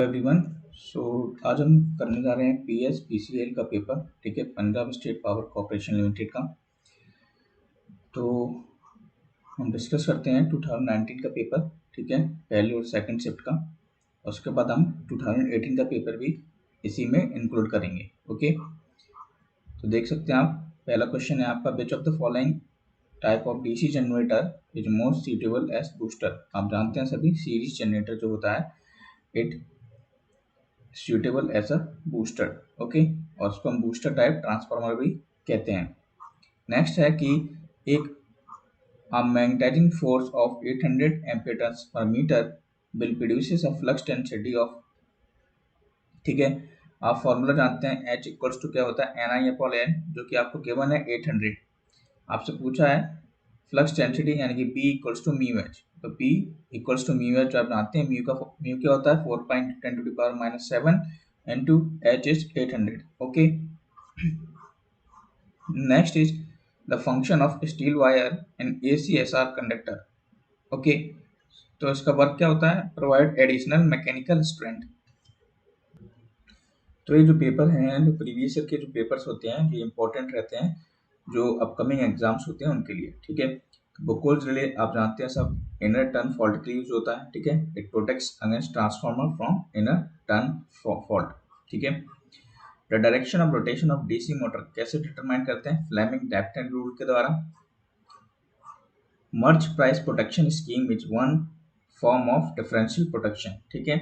Everyone. सो आज हम करने जा रहे हैं PSPCL का पेपर। ठीक है, Punjab state power corporation limited का। तो हम डिस्कस करते हैं 2019 का पेपर। ठीक है, पहले और सेकंड शिफ्ट का। उसके बाद हम 2018 का पेपर भी इसी में इंक्लूड करेंगे। ओके, तो देख सकते हैं आप। पहला क्वेश्चन है आपका, which of the following type of DC generator is most suitable as booster. आप जानते हैं सभी, सीरीज जनरेटर जो होता है it suitable as a booster। ओके, और उसको हम बूस्टर टाइप ट्रांसफार्मर भी कहते हैं। नेक्स्ट है कि एक magnetising force of 800 ampere turns per metre will produces a flux density of. ठीक है, आप फॉर्मूला जानते हैं, H इक्वल्स टू क्या होता है NI/N, जो कि आपको गिवन है 800। आपसे पूछा है फ्लक्स डेंसिटी यानी कि B equals to mu H. तो P equals to mu H जो आप जानते हैं, म्यू क्या होता है 4.10⁻⁷ into H is 800। Okay, next is the function of steel wire in ACSR conductor. Okay, तो इसका वर्क क्या होता है, प्रोवाइड एडिशनल मैकेनिकल स्ट्रेंथ। तो ये जो पेपर हैं, जो प्रीवियस ईयर के जो पेपर्स होते हैं, ये इंपॉर्टेंट रहते हैं जो अपकमिंग एग्जाम्स होते हैं उनके लिए। ठीक है, बुकोल्स रिले आप जानते हैं सब, इनर टर्न फॉल्ट के लिए यूज होता है। ठीक है, it protects against transformer from inner turn fault. ठीक है, the direction of rotation of DC motor कैसे डिटरमाइन करते हैं, फ्लेमिंग-डेप्टन रूल के द्वारा। Merz price protection scheme is one form of differential protection. ठीक है,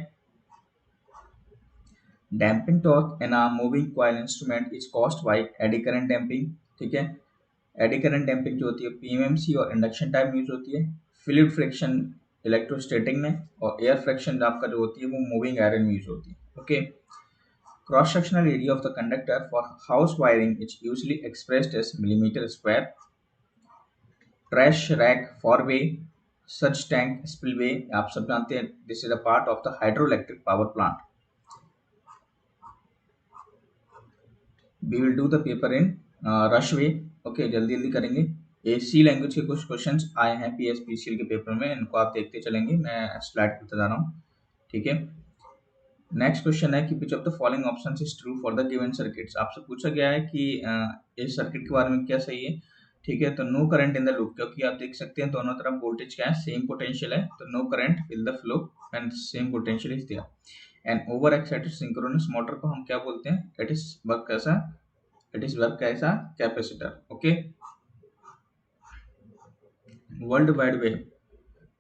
damping torque in a moving coil instrument is caused by eddy current damping. ठीक है, AD current damping जो होती है PMMC और इंडक्शन टाइप यूज होती है। फ्लूइड फ्रिक्शन इलेक्ट्रोस्टैटिक में, और एयर फ्रिक्शन आपका जो होती है वो मूविंग आयरन में यूज होती है। Okay, cross sectional area of the conductor for house wiring is usually expressed as millimetre square. Trash rack forebay सच टैंक स्पिलवे आप सब जानते हैं, this is a part of the hydroelectric power plant. We will do the paper in rush way. Okay, जल्दी जल्दी करेंगे। AC language के कुछ क्वेश्चंस आए हैं PSPCL के पेपर में, इनको आप देखते चलेंगे, मैं स्लाइड करते जा रहा हूँ। ठीक है, नेक्स्ट क्वेश्चन है कि विच of the following options is true for the given circuits. आपसे पूछा गया है कि इस सर्किट के बारे में क्या सही है। ठीक है, तो no current in the loop, क्योंकि आप देख सकते हैं दोनों तरफ वोल्टेज क्या है, सेम पोटेंशियल है, तो no current will the flow and same potential is there. And over excited synchronous motor को हम क्या बोलते हैं, इट इज वर्क कैसा capacitor. Okay, world wide web,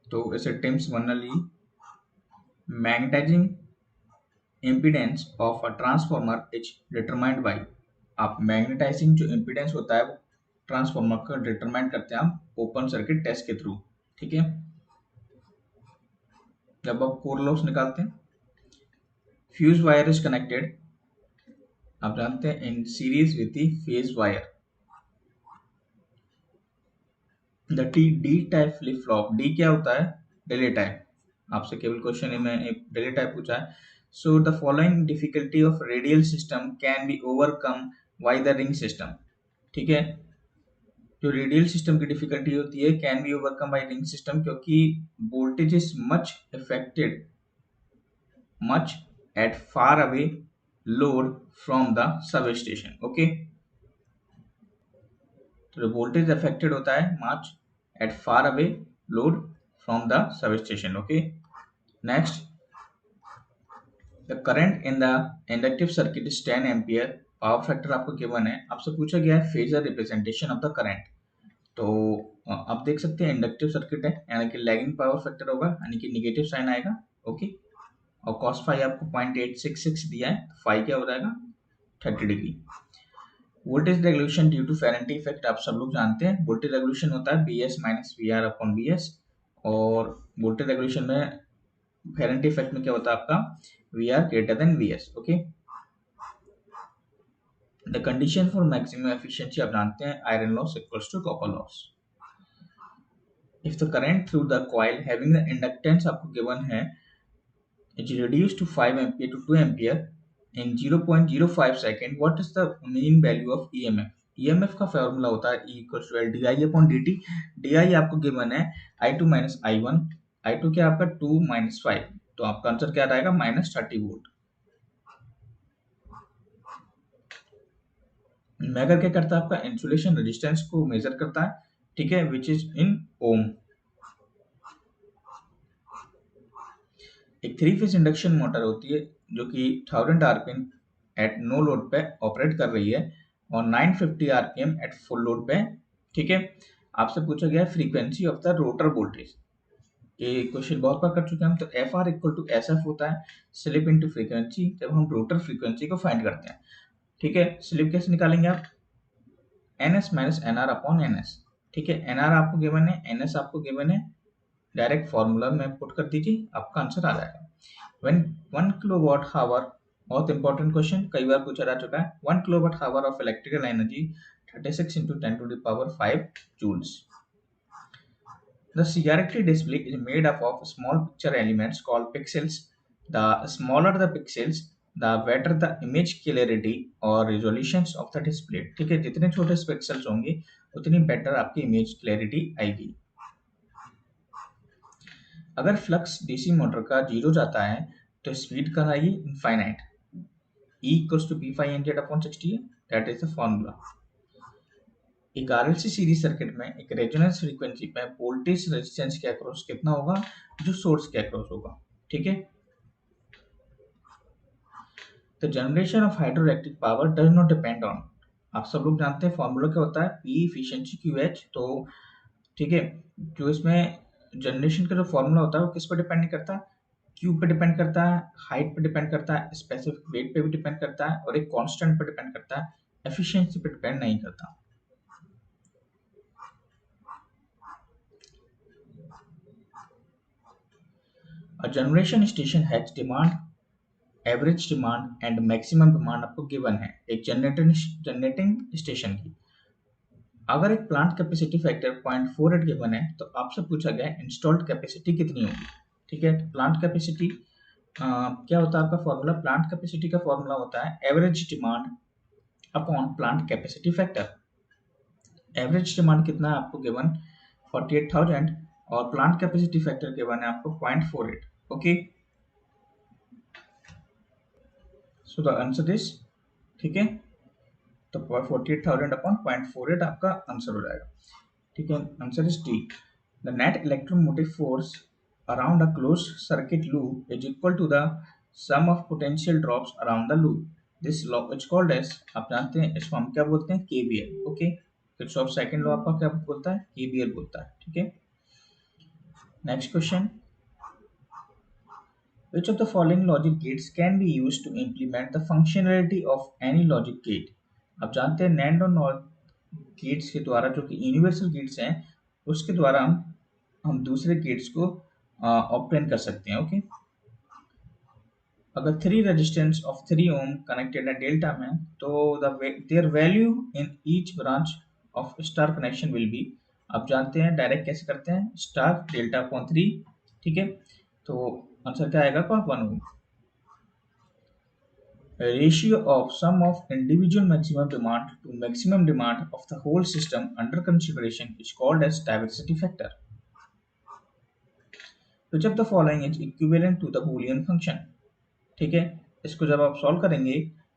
तो इसे Tims Berners Lee magnetising impedance of a transformer is determined by. आप magnetising जो इम्पीडेंस होता है वो ट्रांसफार्मर का डिटरमाइन करते हैं आप ओपन सर्किट टेस्ट के थ्रू। ठीक है, जब आप कोर लॉस निकालते हैं, फ्यूज वायर इज कनेक्टेड आप जानते हैं in series with the phase wire. The D type flip flop, D क्या होता है, डिले टाइप। आपसे केवल क्वेश्चन में एक डिले टाइप पूछा है। So the following difficulty of radial system can be overcome by the ring system. ठीक है, जो रेडियल सिस्टम की डिफिकल्टी होती है can be overcome by ring system, क्योंकि voltage is much at far away load from the sub station. Okay, तो voltage affected होता है much at far away load from the sub station. Okay, next the current in the inductive circuit is 10 ampere. Power factor आपको given है, आपसे पूछा गया है phasor representation of the current. तो आप देख सकते हैं इंडक्टिव सर्किट है, यानी कि लैगिंग पावर फैक्टर होगा, यानी कि निगेटिव साइन आएगा। ओके, और cos फाई आपको 0.866 दिया है, तो फाई क्या हो जाएगा 30 degree. Voltage regulation due to Ferranti effect आप सब लोग जानते हैं, वोल्टेज रेगुलेशन होता है BS minus VR upon BS, और वोल्टेज रेगुलेशन में फेरेंटी इफेक्ट में क्या होता है आपका VR greater than VS। Okay, the condition for maximum efficiency आप जानते हैं iron loss equals to copper loss. If the current through the coil having the inductance आपको गिवन है is reduced to 5 ampere to 2 ampere in 0.05 second, what is the mean value of EMF। EMF का formula होता है E equals to LDI upon dt। DI आपको given है I2 minus I1, I2 क्या आपका 2 minus 5, तो आपका आंसर क्या रहेगा, -30 वोल्ट। मेगर क्या करता है, आपका इंसुलेशन रेजिस्टेंस को मेजर करता है, ठीक है, विच इज इन ओम। एक 3 फेज इंडक्शन मोटर होती है जो कि 1000 आरपीएम एट नो लोड पे ऑपरेट कर रही है और 950 आरपीएम एट फुल लोड पे, ठीक है। आपसे पूछा गया है frequency of the rotor voltage. ये क्वेश्चन बहुत बार कर चुके हैं हम। तो F R equal to S F होता है, स्लिप इनटू फ्रीक्वेंसी, जब हम रोटर फ्रीक्वेंसी को फाइंड करते हैं, ठीक है। स्लिप कैसे निकालेंगे आप, N S minus N R upon N S, ठीक है। एन आर आपको गिवन है, एन एस आपको गिवन है, डायरेक्ट फॉर्मूला में पुट कर दीजिए, आपका आंसर आ जाएगा। When 1 kilowatt hour, बहुत इंपॉर्टेंट क्वेश्चन, कई बार पूछा जा चुका है, 1 kilowatt hour of electrical energy 36 into 10 to the power 5 joules. The CRT display is made up of small picture elements called pixels. The smaller the pixels, the better the image clarity or resolutions of the display. ठीक है, जितने छोटे pixels होंगे उतनी better आपकी image clarity आएगी। अगर flux DC motor का 0 जाता है तो स्पीड कहाँ आएगी, infinite. E equals to P phi NZ upon 60 है, that is the formula. एक RLC सीरीज सर्किट में एक रेजोनेंस फ्रीक्वेंसी पे वोल्टेज रेजिस्टेंस के अक्रॉस कितना होगा, जो सोर्स के अक्रॉस होगा, ठीक है। The generation of hydroelectric power does not depend on, आप सब लोग जानते हैं फॉर्मूला क्या होता है, P एफिशिएंसी QH। तो ठीक है, जो इसमें जनरेशन का जो फॉर्मूला होता है वो किस पर डिपेंड नहीं करता, क्यू पे डिपेंड करता है, हाइट पे डिपेंड करता है, स्पेसिफिक वेट पे भी डिपेंड करता है और एक कांस्टेंट पे डिपेंड करता है, एफिशिएंसी पे डिपेंड नहीं करता। A generation station has demand, average demand and maximum demand आपको गिवन है एक जनरेटिंग स्टेशन की। अगर एक प्लांट कैपेसिटी फैक्टर 0.48 गिवन है तो आपसे पूछा गया इंस्टॉल्ड कैपेसिटी कितनी होगी, ठीक है। प्लांट कैपेसिटी क्या होता है आपका फॉर्मूला, प्लांट कैपेसिटी का फॉर्मूला होता है average demand upon plant capacity factor. Average demand कितना है आपको गिवन 48,000 और प्लांट कैपेसिटी फैक्टर गिवन है आपको 0.48, okay. So the answer is, ठीक है, तो 48,000 अपॉन 0.48 आपका आंसर हो जाएगा, ठीक है। Answer is D. The net electromotive force around a close circuit loop is equal to the sum of potential drops around the loop, this law is called as, आप जानते हैं इसको हम क्या बोलते हैं, KVL, okay. Kirchhoff second law आपका क्या बोलता है, केवीएल बोलता है, ठीक है। Next question, which of the following logic gates can be used to implement the functionality of any logic gate। आप जानते हैं NAND और NOR गेट्स के द्वारा, जो कि यूनिवर्सल गेट्स हैं, उसके द्वारा हम दूसरे गेट्स को ऑब्टेन कर सकते हैं, ओके। अगर 3 रेजिस्टेंस ऑफ 3 ओम कनेक्टेड है डेल्टा में, तो their value in each branch of star connection will be, आप जानते हैं डायरेक्ट कैसे करते हैं, स्टार डेल्टा अपॉन 3, ठीक है। तो आंसर क्या आएगा आपका 1 ओम। Ratio of sum of individual maximum demand to maximum demand of the whole system under consideration is called as diversity factor. Which of the following is equivalent to the Boolean function? ठीक है, इसको जब आप solve करेंगे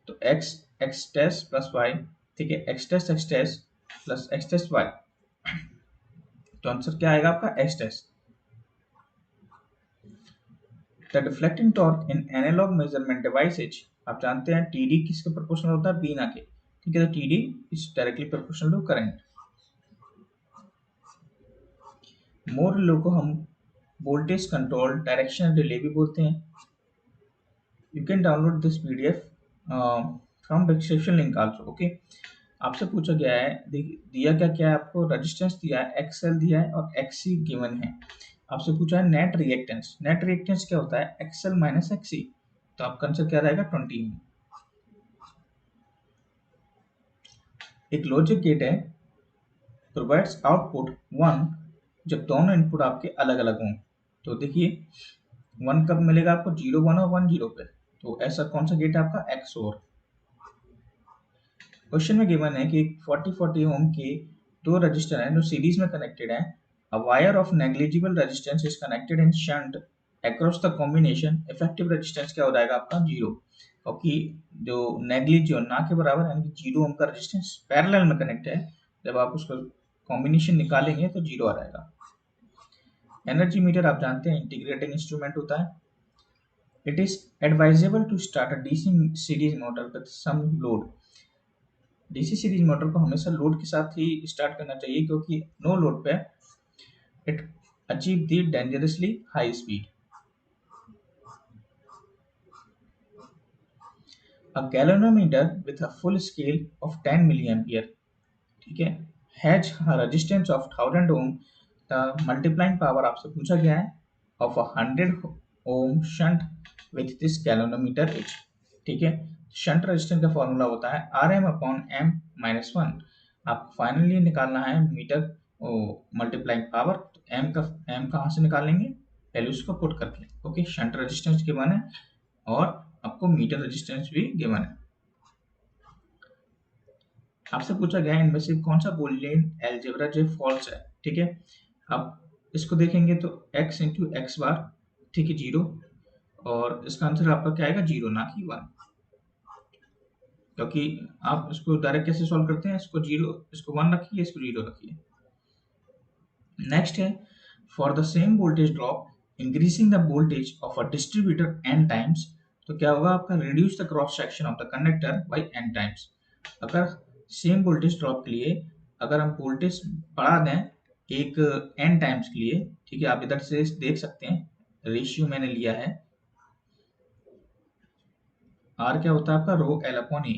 तो x x test plus y, ठीक है, x test plus x test y, तो आंसर क्या आएगा आपका x test. The deflecting torque in analog measurement devices, आप जानते हैं TD किसके प्रोपोर्शनल होता है, बीना के, ठीक है। तो TD is directly proportional to current। More relay को हम वोल्टेज कंट्रोल डायरेक्शन रिले भी बोलते हैं। You can download this PDF from description link also, okay. आपसे पूछा गया है, दिया क्या क्या है आपको, रेजिस्टेंस दिया है, XL दिया है और XC गिवन है। आपसे पूछा है नेट रिएक्टेंस, नेट रिएक्टेंस क्या होता है, XL माइनस XC, तो आपका आंसर क्या रहेगा 20 में। एक लॉजिक गेट है, प्रोवाइड्स आउटपुट 1 जब दोनों इनपुट आपके अलग अलग हों। तो देखिए 1 कब मिलेगा आपको, 0 1 और 1 0 पे, तो ऐसा कौन सा गेट है आपका, XOR। क्वेश्चन में गिवन है कि 40 ओम के 2 रजिस्टर हैं जो सीरीज में कनेक्टेड हैं। A wire of negligible resistance is connected in shunt across the combination effective resistance क्या हो जाएगा आपका 0, क्योंकि जो नेग्लिजिबल ना के बराबर यानी कि 0 ओम का रेजिस्टेंस पैरेलल में कनेक्ट है, जब आप उसका कॉम्बिनेशन निकालेंगे तो 0 आ जाएगा। एनर्जी मीटर आप जानते हैं इंटीग्रेटिंग इंस्ट्रूमेंट होता है। It is advisable to start a DC series motor with some load. DC series motor को हमेशा लोड के साथ ही स्टार्ट करना चाहिए, क्योंकि नो लोड पे it achieve the dangerously high speed. A galvanometer with a full scale of 10 milliampere, ठीक है, has a resistance of 1000 ohm। The multiplying power आपसे पूछा गया है of a 100 ohm shunt with this galvanometer is, ठीक है। Shunt resistance का formula होता है Rm अपॉन m माइनस 1। आपको फाइनली निकालना है मीटर मल्टीप्लाइंग पावर, तो m कहाँ से निकालेंगे, वैल्यूज को पुट करके। ओके, शंट रेजिस्टेंस गिवन है और आपको मीटर रेजिस्टेंस भी गिवन है। आपसे पूछा गया है इनमें से कौन सा बूलियन अलजेब्रा जो फॉल्स है, ठीक है। अब इसको देखेंगे तो x इंटू एक्स बार, ठीक है, 0, और इसका आंसर आपका क्या आएगा 0 ना कि 1, क्योंकि आप इसको डायरेक्ट कैसे सॉल्व करते हैं, इसको 0, इसको 1 रखिए, इसको 0 रखिए। नेक्स्ट है for the same voltage drop increasing the voltage of a distributor n times, तो क्या होगा आपका reduce the cross section of the conductor by n times. अगर सेम वोल्टेज ड्रॉप के लिए अगर हम वोल्टेज बढ़ा दें एक n टाइम्स के लिए, ठीक है, आप इधर से देख सकते हैं रेशियो मैंने लिया है, r क्या होता है आपका रो l अपॉन ए।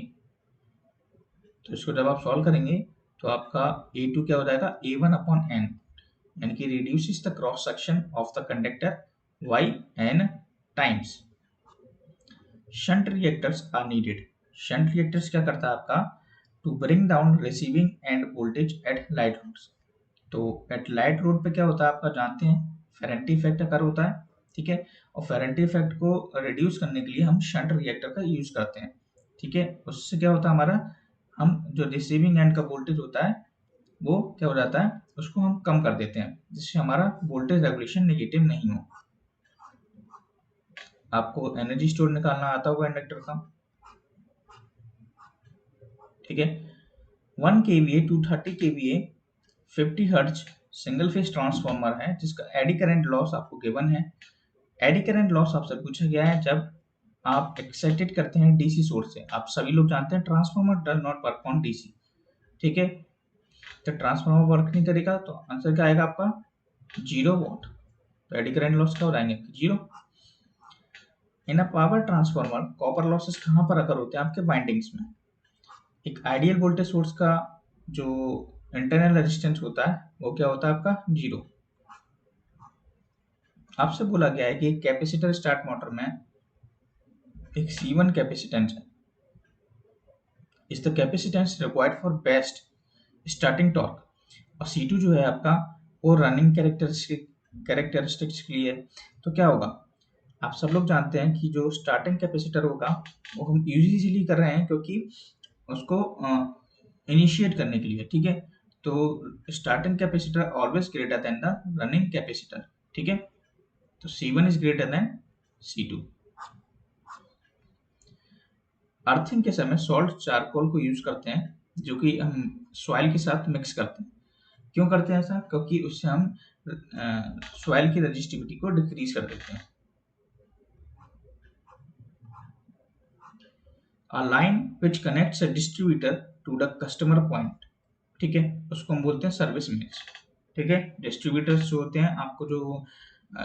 तो इसको जब आप सॉल्व करेंगे तो आपका a2 क्या हो जाएगा a1 अपॉन n, यानी कि reduces the cross section of the conductor by n times। shunt reactors are needed। shunt reactors क्या करता है आपका to bring down receiving end voltage at light roads। तो at light road पे क्या होता है आपका जानते हैं फेरेंटी इफेक्ट अकर होता है, ठीक है, और फेरेंटी इफेक्ट को रिड्यूस करने के लिए हम शंट रिएक्टर का यूज करते हैं, ठीक है। उससे क्या होता है हमारा, हम जो रिसीविंग एंड का वोल्टेज होता है वो क्या हो जाता है, उसको हम कम कर देते हैं, जिससे हमारा वोल्टेज रेगुलेशन नेगेटिव नहीं हो। आपको एनर्जी स्टोर निकालना आता होगा इंडक्टर का, ठीक है। 1 kVA 230 kVA 50 hertz single phase transformer है, जिसका एडी करंट लॉस आपको गिवन है। एडी करंट लॉस आपसे पूछा गया है जब आप एक्साइटेड करते हैं डीसी सोर्स से। आप सभी लोग जानते हैं transformer does not work on DC, ठीक है। तो ट्रांसफार्मर वर्क नहीं करेगा तो आंसर क्या आएगा आपका 0 वॉट। तो एडी करंट लॉस क्या हो जाएंगे 0। In a power transformer copper losses कहाँ पर अकर होते हैं आपके वाइंडिंग्स में। एक आइडियल वोल्टेज सोर्स का जो इंटरनल रेजिस्टेंस होता है वो क्या होता है आपका 0। आपसे बोला गया है कि एक कैपेसिटर स्टार्ट मोटर में एक C1 कैपेसिटेंस है, is the capacitance required for best starting torque, और C2 जो है आपका वो रनिंग कैरेक्टरिस्टिक्स के लिए। तो क्या होगा, आप सब लोग जानते हैं कि जो स्टार्टिंग कैपेसिटर होगा वो हम यूजुअली कर रहे हैं क्योंकि उसको इनिशिएट करने के लिए, ठीक है। तो starting capacitor always greater than the running capacitor, ठीक है। तो C1 is greater than C2। Earthing के समय सॉल्ट चारकोल को यूज करते हैं, जो कि हम सॉइल के साथ मिक्स करते हैं। क्यों करते हैं ऐसा, क्योंकि उससे हम सॉइल की रेजिस्टिविटी को डिक्रीज कर देते हैं। A line which connects a distributor to the customer point, ठीक है, उसको हम बोलते हैं सर्विस मेन्स, ठीक है। डिस्ट्रीब्यूटर्स जो होते हैं आपको जो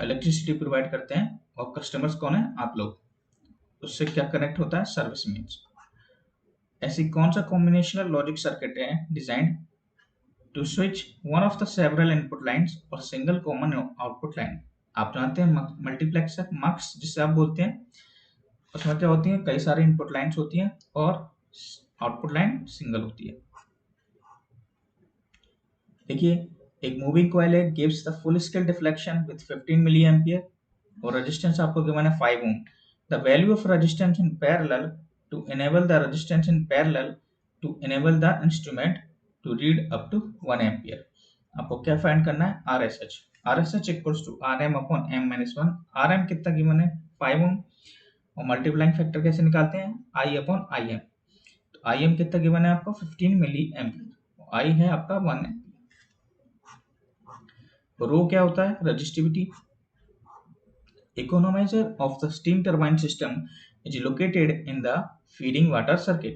इलेक्ट्रिसिटी प्रोवाइड करते हैं, और कस्टमर्स कौन है आप लोग, उससे क्या कनेक्ट होता है सर्विस मेन्स। ऐसी कौन सा कॉम्बिनेशनल लॉजिक सर्किट है design to switch one of the several input lines और सिंगल कॉमन आउटपुट लाइन। आप जानते हैं मल्टीप्लेक्सर मक्स जिसे आप बोलते हैं, उसमें क्या होती है कई सारी इनपुट लाइंस होती हैं और आउटपुट लाइन सिंगल होती है। देखिए एक मूविंग कॉइल है, gives the full scale deflection with 15 milli ampere, और रेजिस्टेंस आपको गिवन है 5 ohm. The value of resistance in parallel to enable the resistance in parallel to enable the instrument to read up to 1 ampere. आपको क्या find करना है RSH। RSH equals to RM upon M minus 1। RM कितना given है 5 ओम, और multiplying factor कैसे निकालते हैं I अपॉन IM। तो IM कितना गिवन है आपको 15 मिली एम्पियर, I है आपका 1 एम्पियर। रो क्या होता है resistivity. Economizer of the steam turbine system is located in the feeding water circuit.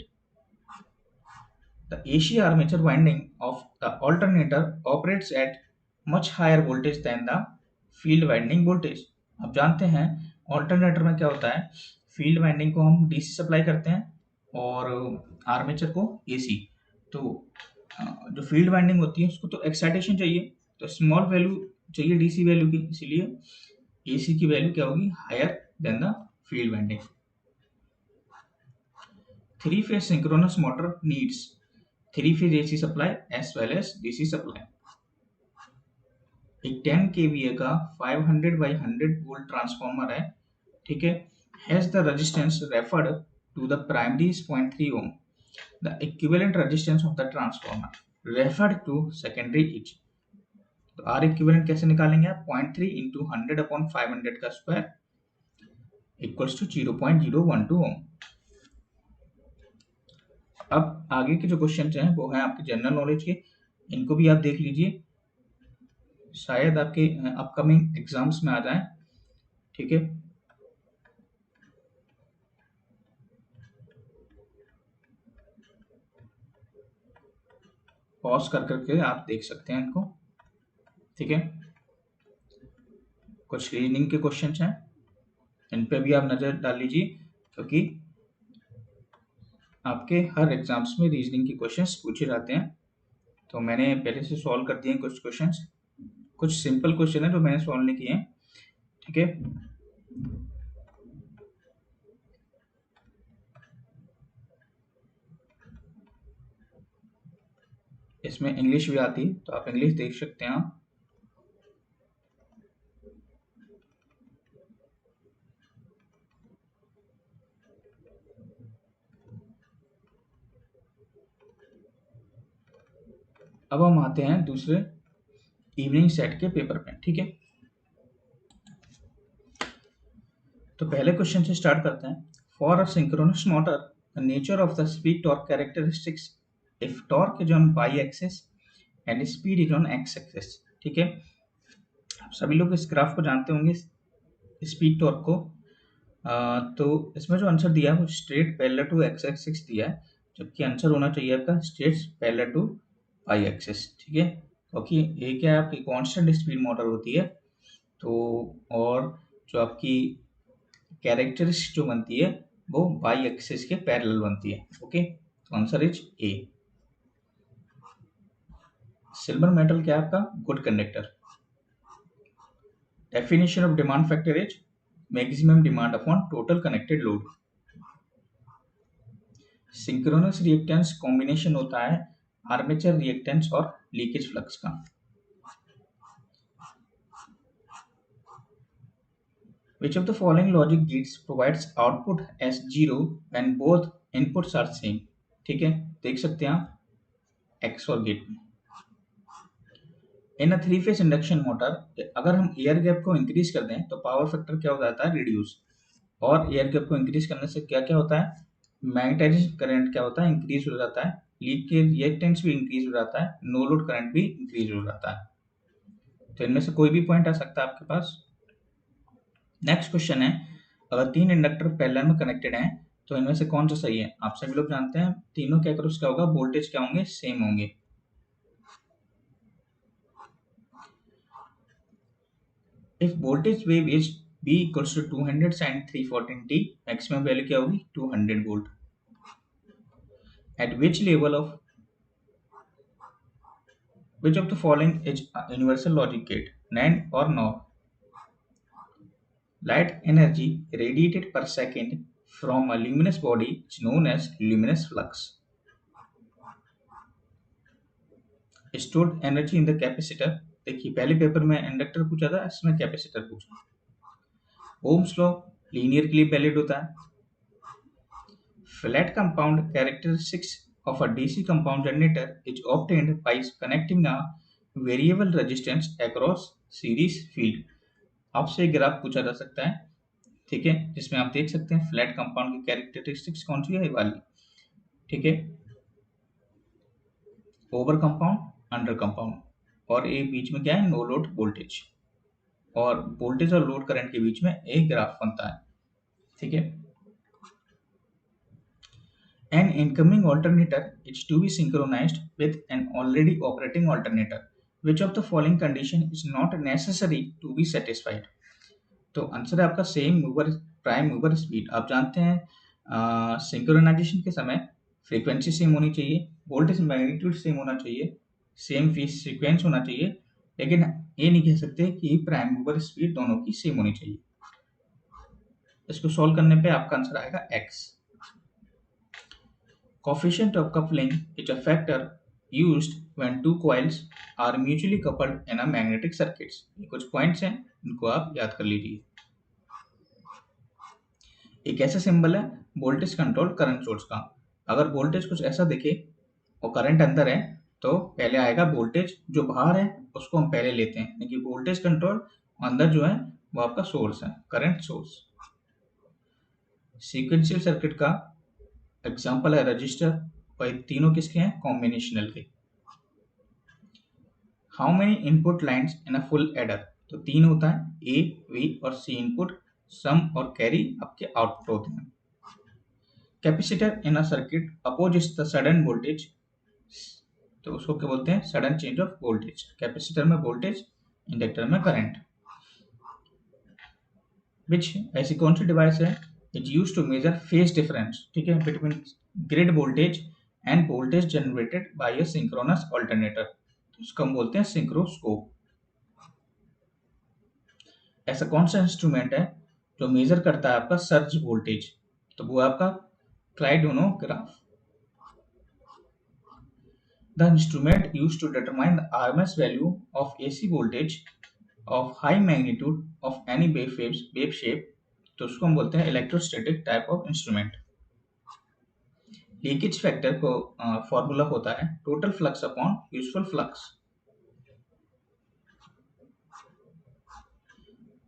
The AC armature winding of the alternator operates at much higher voltage than the field winding voltage. अब जानते हैं alternator में क्या होता है, field winding को हम DC supply करते हैं और आर्मेचर को एसी। तो जो फील्ड वाइंडिंग होती है उसको तो एक्साइटेशन चाहिए, तो स्मॉल वैल्यू चाहिए डीसी वैल्यू की, इसलिए AC की वैल्यू क्या होगी higher than the field winding. 3-phase synchronous motor needs 3-phase AC supply as well as DC supply। एक 10 kVA का 500 by 100 वोल्ट ट्रांसफार्मर है, ठीक है, has the resistance referred to the primary is 0.3 ohm, the equivalent resistance of the transformer referred to secondary is। तो R equivalent कैसे निकालेंगे आप 0.3 into 100 upon 500 का स्क्वायर इक्वल्स टू 0.012 ओम। अब आगे के जो क्वेश्चन हैं वो हैं आपके जनरल नॉलेज के, इनको भी आप देख लीजिए, शायद आपके अपकमिंग एग्जाम्स में आ जाएं, ठीक है। पॉज कर करके आप देख सकते हैं इनको, ठीक है। कुछ रीजनिंग के क्वेश्चंस हैं, इन पे भी आप नजर डाल लीजिए, क्योंकि आपके हर एग्जाम्स में रीजनिंग के क्वेश्चंस पूछे जाते हैं। तो मैंने पहले से सॉल्व कर दिए कुछ क्वेश्चंस, कुछ सिंपल क्वेश्चन है जो मैंने सॉल्व नहीं किए हैं, ठीक है। इसमें इंग्लिश भी आती है तो आप इंग्लिश देख सकते हैं आप। अब हम आते हैं दूसरे इवनिंग सेट के पेपर पे, ठीक है। तो पहले क्वेश्चन से स्टार्ट करते हैं। For a synchronous motor the nature of the speed torque characteristics if torque is on Y axis and speed is on X axis, ठीक है। आप सभी लोग इस ग्राफ को जानते होंगे, स्पीड टॉर्क को। तो इसमें जो आंसर दिया है वो straight parallel to X axis दिया है, जबकि आंसर होना चाहिए आपका straight parallel to Y axis, ठीक है। क्योंकि ये क्या है आपकी कांस्टेंट स्पीड मोटर होती है, तो और जो आपकी कैरेक्टरिस्टिक जो बनती है वो वाई एक्सिस के पैरेलल बनती है, ओके। तो answer is a. Silver metal क्या है आपका good conductor. Definition of demand factor is maximum demand upon total connected load. Synchronous reactance combination होता है आर्मेचर रिएक्टेंस और लीकेज फ्लक्स का। Which of the following logic gates provides output as 0 when both inputs are same, ठीक है, देख सकते हैं आप XOR गेट में। इन अ 3-phase इंडक्शन मोटर अगर हम एयर गैप को इंक्रीज कर दें तो पावर फैक्टर क्या हो जाता है रिड्यूस, और एयर गैप को इंक्रीज करने से क्या क्या होता है मैग्नेटाइजिंग करंट क्या होता है इंक्रीज हो जाता है, लीकेज रिएक्टेंस भी इंक्रीज हो जाता है, नो लोड करंट भी इंक्रीज हो जाता है। तो इनमें से कोई भी पॉइंट आ सकता है आपके पास। नेक्स्ट क्वेश्चन है, अगर 3 इंडक्टर पैरेलल में कनेक्टेड हैं तो इनमें से कौन सा सही है। आप सभी लोग जानते हैं तीनों के अक्रॉस क्या होगा वोल्टेज क्या होंगे सेम होंगे। If voltage wave is B equals to 200 sin 314t, maximum value क्या होगी 200 volt. Eight which level of which of the following is a universal logic gate, NAND or NOR? Light energy radiated per second from a luminous body is known as luminous flux. Stored energy in the capacitor, देखिए पहले paper में inductor पूछा था, इसमें capacitor पूछा। Ohm's law linear के लिए valid होता है। Flat compound characteristics of a DC compound generator is obtained by connecting a variable resistance across series field. आपसे एक ग्राफ पूछा जा सकता है, ठीक है, जिसमें आप देख सकते हैं फ्लैट कंपाउंड की कैरेक्टरिस्टिक्स कौन सी है, ये वाली, ठीक है, ओवर कंपाउंड, अंडर कंपाउंड, और ये बीच में क्या है, नो लोड वोल्टेज, और वोल्टेज और लोड करंट के बीच में एक ग्राफ बनता है, ठीक है। An incoming alternator is to be synchronized with an already operating alternator. Which of the following condition is not necessary to be satisfied? तो आंसर है आपका same mover, prime mover speed. आप जानते हैं सिंक्रोनाइजेशन के समय फ्रीक्वेंसी सेम होनी चाहिए, वोल्टेज मैग्नीट्यूड सेम होना चाहिए, सेम फेज सीक्वेंस होना चाहिए, लेकिन ये नहीं कह सकते कि प्राइम मूवर स्पीड दोनों की सेम होनी चाहिए। इसको सॉल्व करने पे आपका आंसर आएगा x। Coefficient of coupling is a factor used when two coils are mutually coupled in a magnetic circuit. ये कुछ पॉइंट्स हैं, इनको आप याद कर लीजिए। एक ऐसा सिंबल है वोल्टेज कंट्रोल करंट सोर्स का। अगर वोल्टेज कुछ ऐसा दिखे और करंट अंदर है तो पहले आएगा वोल्टेज, जो बाहर है उसको हम पहले लेते हैं, लेकिन वोल्टेज कंट्रोल अंदर जो है वो आपका सोर्स है, करंट सोर्स। सीक्वेंशियल सर्किट का एग्जाम्पल है रजिस्टर, और तीनों किसके हैं, कॉम्बिनेशनल के। How many input lines in a full adder, तो 3 होता है, ए, वी और सी इनपुट, सम और कैरी आपके आउटपुट होते हैं। Capacitor in a circuit opposites the sudden voltage, तो उसको क्या बोलते हैं, sudden change of voltage. Capacitor में वोल्टेज, इंडक्टर में करंट। विच ऐसी कौन सी डिवाइस है, it use to measure phase difference, ठीक है, between grid voltage and voltage generated by a synchronous alternator, उसको हम बोलते हैं सिंक्रोस्कोप। ऐसा कौन सा इंस्ट्रूमेंट है जो मेजर करता है आपका सर्ज वोल्टेज, तो वो आपका klydonograph. The instrument use to determine the RMS value of AC voltage of high magnitude of any wave shape, तो उसको हम बोलते हैं electrostatic type of instrument. Leakage factor को फॉर्मूला होता है total flux upon useful flux.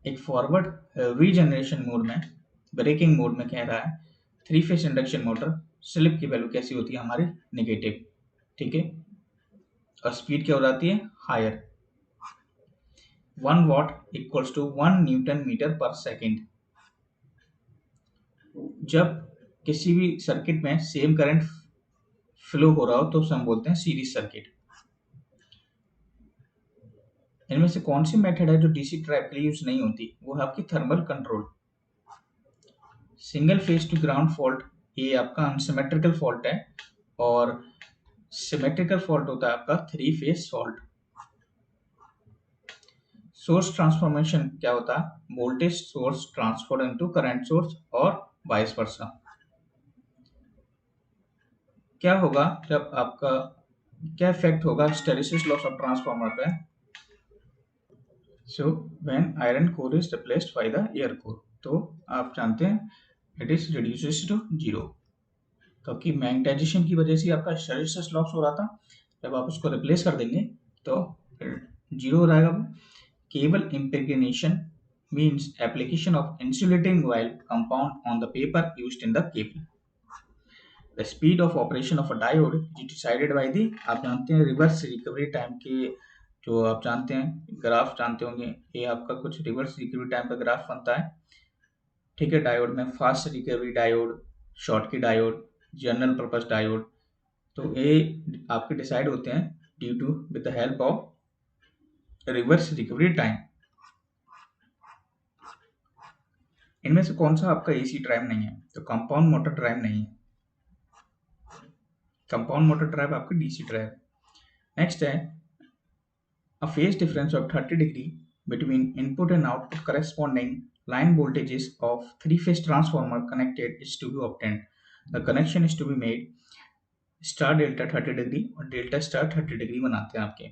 एक forward regeneration mode में, ब्रेकिंग मोड में कह रहा है, 3 फेज इंडक्शन मोटर स्लिप की वैल्यू कैसी होती है हमारी, नेगेटिव, ठीक है, और स्पीड क्या हो जाती है, higher. 1 watt equals to 1 newton metre per second. जब किसी भी सर्किट में सेम करंट फ्लो हो रहा हो तो उसे हम बोलते हैं सीरीज सर्किट। इनमें से कौन सी मेथड है जो डीसी ड्राइव के लिए यूज नहीं होती, वो है आपकी thermal control. Single phase two ground fault, ये आपका अनसिमेट्रिकल फॉल्ट है, और सिमेट्रिकल फॉल्ट होता है आपका 3 फेज फॉल्ट। सोर्स ट्रांसफॉर्मेशन क्या होता है, voltage source transfer into current source और वाइस वर्सा। क्या होगा जब आपका, क्या इफेक्ट होगा हिस्टैरिसीस लॉस ऑफ ट्रांसफार्मर पे, so when iron core is replaced by the air core, तो आप जानते हैं it is reduces to zero, क्योंकि मैग्नेटाइजेशन की वजह से आपका हिस्टैरिसीस लॉस हो रहा था, जब आप उसको रिप्लेस कर देंगे तो जीरो हो जाएगा। Cable impregnation means application of insulating oil compound on the paper used in the cable. The speed of operation of a diode is decided by the, आप जानते हैं रिवर्स रिकवरी टाइम के, जो आप जानते हैं ग्राफ जानते होंगे, ये आपका कुछ रिवर्स रिकवरी टाइम का ग्राफ बनता है, ठीक है। डायोड में fast recovery diode, Schottky diode, general purpose diode, तो ये आपके डिसाइड होते हैं due to with the help of reverse recovery time. इनमें से कौन सा आपका एसी ड्राइव नहीं है, तो कंपाउंड मोटर ड्राइव नहीं है, कंपाउंड मोटर ड्राइव आपकी डीसी ड्राइव। नेक्स्ट है a phase difference of 30 degree between input and output corresponding line voltages of 3-phase transformer connected is to be obtained. The connection is to be made star delta 30 degree और delta star 30 degree बनाते हैं आपके।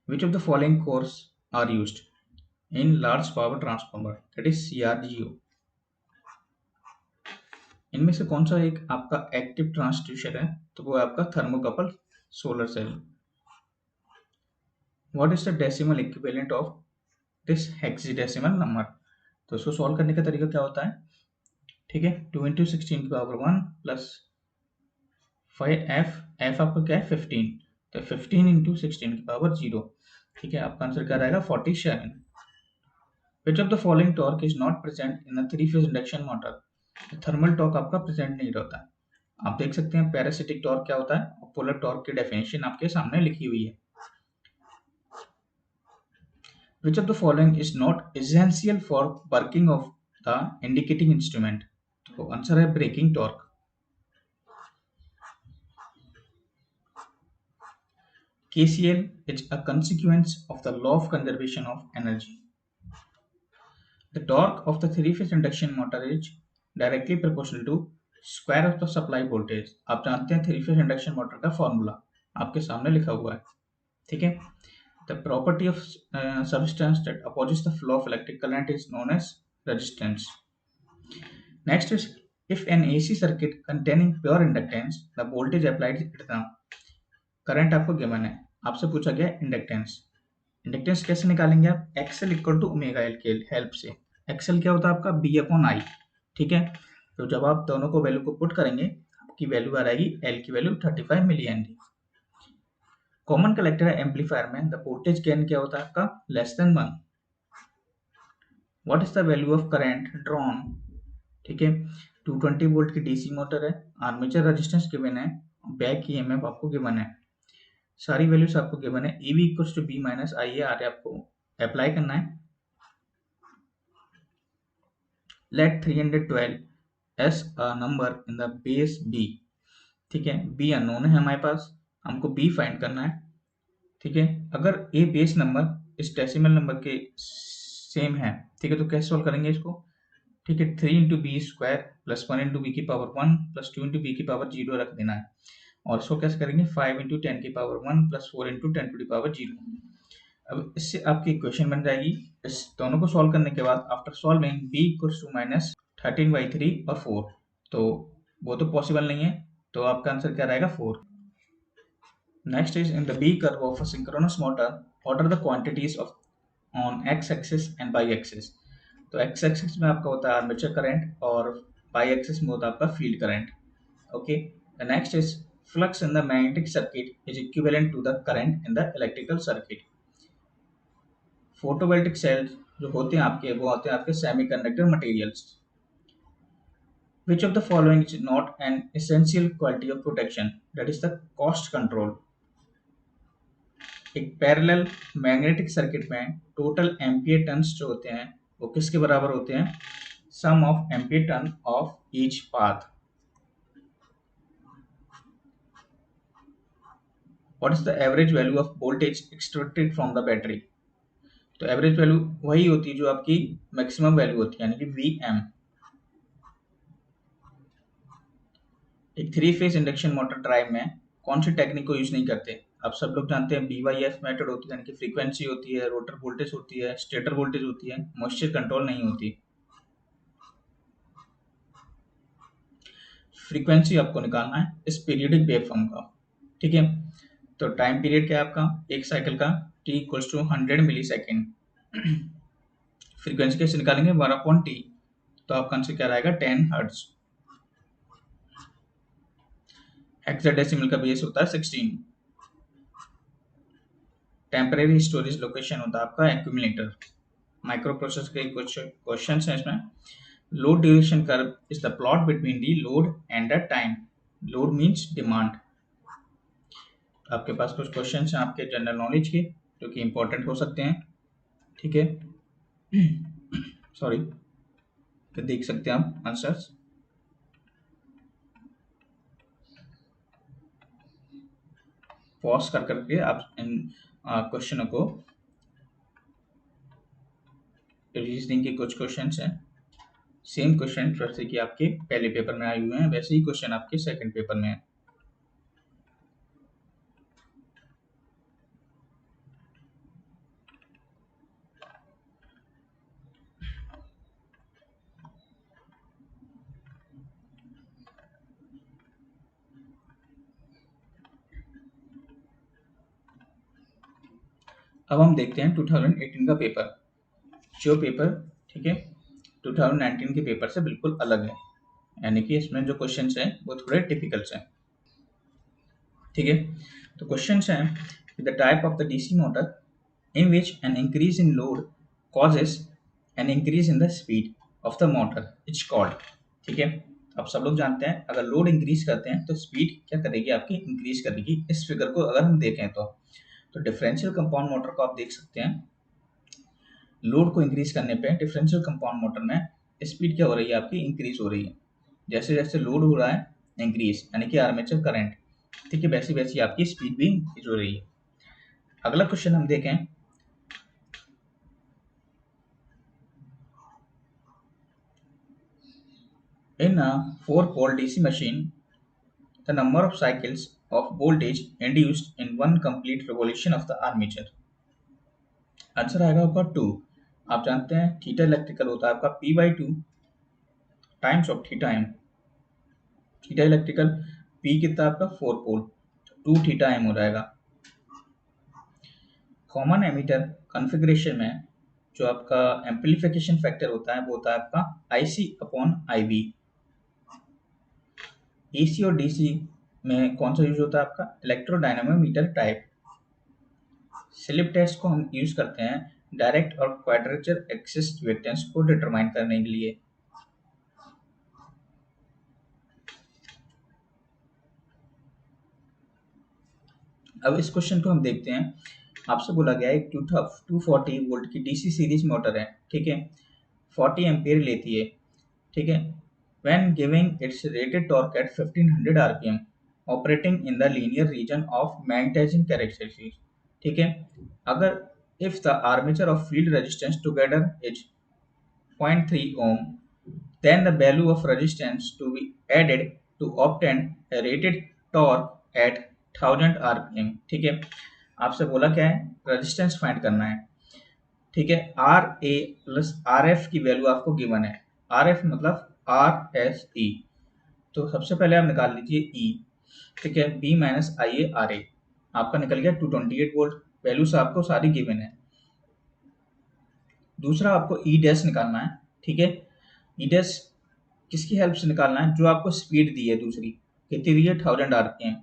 Which of the following cores are used in large power transformer, that is CRGO? इनमें से कौन सा एक आपका एक्टिव ट्रांसड्यूसर है, तो वो आपका thermocouple solar cell. What is the decimal equivalent of this hexadecimal number. तो इसको सॉल्व करने का तरीका क्या होता है, ठीक है, 2 इंटू 16⁻1 प्लस 5 एफ आपका क्या है 15, तो 15 इंटू 16⁻0, ठीक है, आपका आंसर क्या रहेगा 47। विच of the following torque is not present in a 3 phase induction motor. Thermal torque आपका प्रेजेंट नहीं रहता है। आप देख सकते हैं पैरासिटिक टॉर्क क्या होता है और पोलर टॉर्क की डेफिनेशन आपके सामने लिखी हुई है। Which of the following is not essential for working of the indicating instrument? तो आंसर है braking torque. KCL is a consequence of the law of conservation of energy. The torque of the three-phase induction motor is directly proportional to square of the supply voltage. आप जानते हैं three phase induction motor का formula आपके सामने लिखा हुआ है, ठीक है। The property of substance that opposes the flow of electric current is known as resistance. Next is, if an AC circuit containing pure inductance, the voltage applied at the current आपको given है, आपसे पूछा गया inductance. Inductance कैसे निकालेंगे आप, XL equal to omega L के help से। एक्सएल क्या होता है आपका बी अपॉन आई, ठीक है। तो जब आप दोनों को वैल्यू को पुट करेंगे आपकी वैल्यू आ जाएगी एल की value 35 milli henry. Common collector amplifier में द वोल्टेज गेन क्या होता है आपका less than 1। What is the value of current drawn, ठीक है, 220 वोल्ट की डीसी मोटर है, आर्मेचर रेजिस्टेंस गिवन है, बैक ईएमएफ आपको गिवन है, सारी वैल्यूज आपको गिवन है। EV equals to B minus I आ रहा है, आपको अप्लाई करना है। Let 312 S a number in the base B, ठीक है, बी अननोन है हमारे पास, हमको बी फाइंड करना है, ठीक है। अगर ए बेस नंबर इस डेसिमल नंबर के सेम है, ठीक है, तो कैसे सॉल्व करेंगे इसको, ठीक है, 3 into B square plus 1 into B की पावर 1 प्लस 2 इंटू बी की पावर 0 रख देना है। और इसको कैसे करेंगे 5 इंटू 10 की power 1 plus 4 into 10 to the power 0। अब इससे आपकी इक्वेशन बन जाएगी। इस दोनों को सॉल्व करने के बाद after solving b equals to minus 13/3 और 4, तो वो तो पॉसिबल नहीं है, तो आपका आंसर क्या रहेगा 4। Next is in the B curve of a synchronous motor what are the quantities of on X axis and Y axis. तो एक्स एक्सिस में आपका होता है आर्मेचर करंट और वाई एक्सिस में होता है आपका field current, okay. The next is flux in the magnetic circuit is equivalent to the current in the electrical circuit. Photovoltaic cells जो होते हैं आपके वो होते हैं आपके semiconductor materials. Which of the following is not an essential quality of protection, that is the cost control. एक parallel magnetic circuit में टोटल एम्पियर टर्न्स जो होते हैं वो किसके बराबर होते हैं, sum of ampere turn of each path. What is the average value of voltage extracted from the battery. तो एवरेज वैल्यू वही होती है जो आपकी मैक्सिमम वैल्यू होती है, यानी कि Vm। एक three phase induction motor drive में कौन सी टेक्निक को यूज नहीं करते, आप सब लोग जानते हैं BYF मेथड होती है, यानी कि फ्रीक्वेंसी होती है, रोटर वोल्टेज होती है, स्टेटर वोल्टेज होती है, मॉइस्चर कंट्रोल नहीं होती। फ्रीक्वेंसी आपको निकालना है इस पीरियडिक वेव फॉर्म का, ठीक है। तो टाइम पीरियड क्या है आपका एक साइकिल का t equals to 100 millisecond. Frequency कैसे निकालेंगे 1/t, तो आपका आंसर क्या रहेगा 10 हर्ट्ज। हेक्साडेसिमल का बेस होता है 16। टेम्परेरी स्टोरेज लोकेशन होता है आपका एक्यूमुलेटर। माइक्रो प्रोसेसर के कुछ क्वेश्चन हैं इसमें। Load duration curve is the plot between the load and the time. Load means demand. आपके पास कुछ क्वेश्चन हैं आपके जनरल नॉलेज के जो कि इंपॉर्टेंट हो सकते हैं, ठीक है। सॉरी, तो देख सकते हैं आप आंसर्स। पॉज कर करके आप इन क्वेश्चनों को, रीजनिंग के कुछ क्वेश्चन हैं, सेम क्वेश्चन जैसे कि आपके पहले पेपर में आए हुए हैं वैसे ही क्वेश्चन आपके सेकंड पेपर में है। अब हम देखते हैं 2018 का पेपर, जो पेपर ठीक है 2019 के पेपर से बिल्कुल अलग है, यानी कि इसमें जो क्वेश्चंस हैं वो थोड़े टिपिकल्स हैं। ठीक है, तो क्वेश्चंस हैं the type of the DC motor in which an increase in load causes an increase in the speed of the motor it's called। ठीक है, अब सब लोग जानते हैं अगर लोड इंक्रीज करते हैं तो स्पीड क्या करेगी आपकी इंक्रीज करेगी। इस फिगर को अगर हम देखें तो डिफरेंशियल कंपाउंड मोटर को आप देख सकते हैं, लोड को इंक्रीज करने पे डिफरेंशियल कंपाउंड मोटर में स्पीड क्या हो रही है आपकी इंक्रीज हो रही है। जैसे जैसे लोड हो रहा है इंक्रीज यानी कि आर्मेचर करंट, ठीक है, वैसी वैसी आपकी स्पीड भी इंक्रीज हो रही है। अगला क्वेश्चन हम देखें, in a 4-pole DC machine, the number of cycles of voltage induced in one complete revolution of the armature। Answer आएगा आपका 2। आप जानते हैं थीटा इलेक्ट्रिकल होता है आपका P/2 times of theta M. Theta electrical P कितना आपका 4 पोल, 2 थीटा एम हो जाएगा। कॉमन एमीटर कॉन्फ़िगरेशन में जो आपका एम्पलीफिकेशन फैक्टर होता है वो होता है आपका IC/IB। AC और DC में कौन सा यूज होता है आपका इलेक्ट्रोडायनामोमीटर टाइप। स्लिप टेस्ट को हम यूज करते हैं डायरेक्ट और क्वाड्रेचर एक्सिस रिएक्टेंस को डिटरमाइन करने के लिए। अब इस क्वेश्चन को हम देखते हैं, आपसे बोला गया है 240 वोल्ट की डीसी सीरीज मोटर है, ठीक है, 40 एम्पियर लेती है, ठीक है, when giving its rated torque at 1500 RPM operating in the linear region of magnetising characteristics. ठीक है, अगर if the armature of field resistance together is 0.3 ohm, then the value of resistance to be added to obtain a rated torque at 1000 rpm। ठीक है, आपसे बोला क्या है resistance find करना है, ठीक है, R A plus R F की वैल्यू आपको गिवन है, आर एफ मतलब आर एस ई, तो सबसे पहले आप निकाल लीजिए ई, ठीक है, B minus I A R A, आपका निकल गया 228 वोल्ट, वैल्यूज आपको सारी गिवन है। दूसरा आपको ई डैश निकालना है, ठीक है, ई डैश किसकी हेल्प से निकालना है, जो आपको स्पीड दी है दूसरी, कितनी दी है 1000 RPM,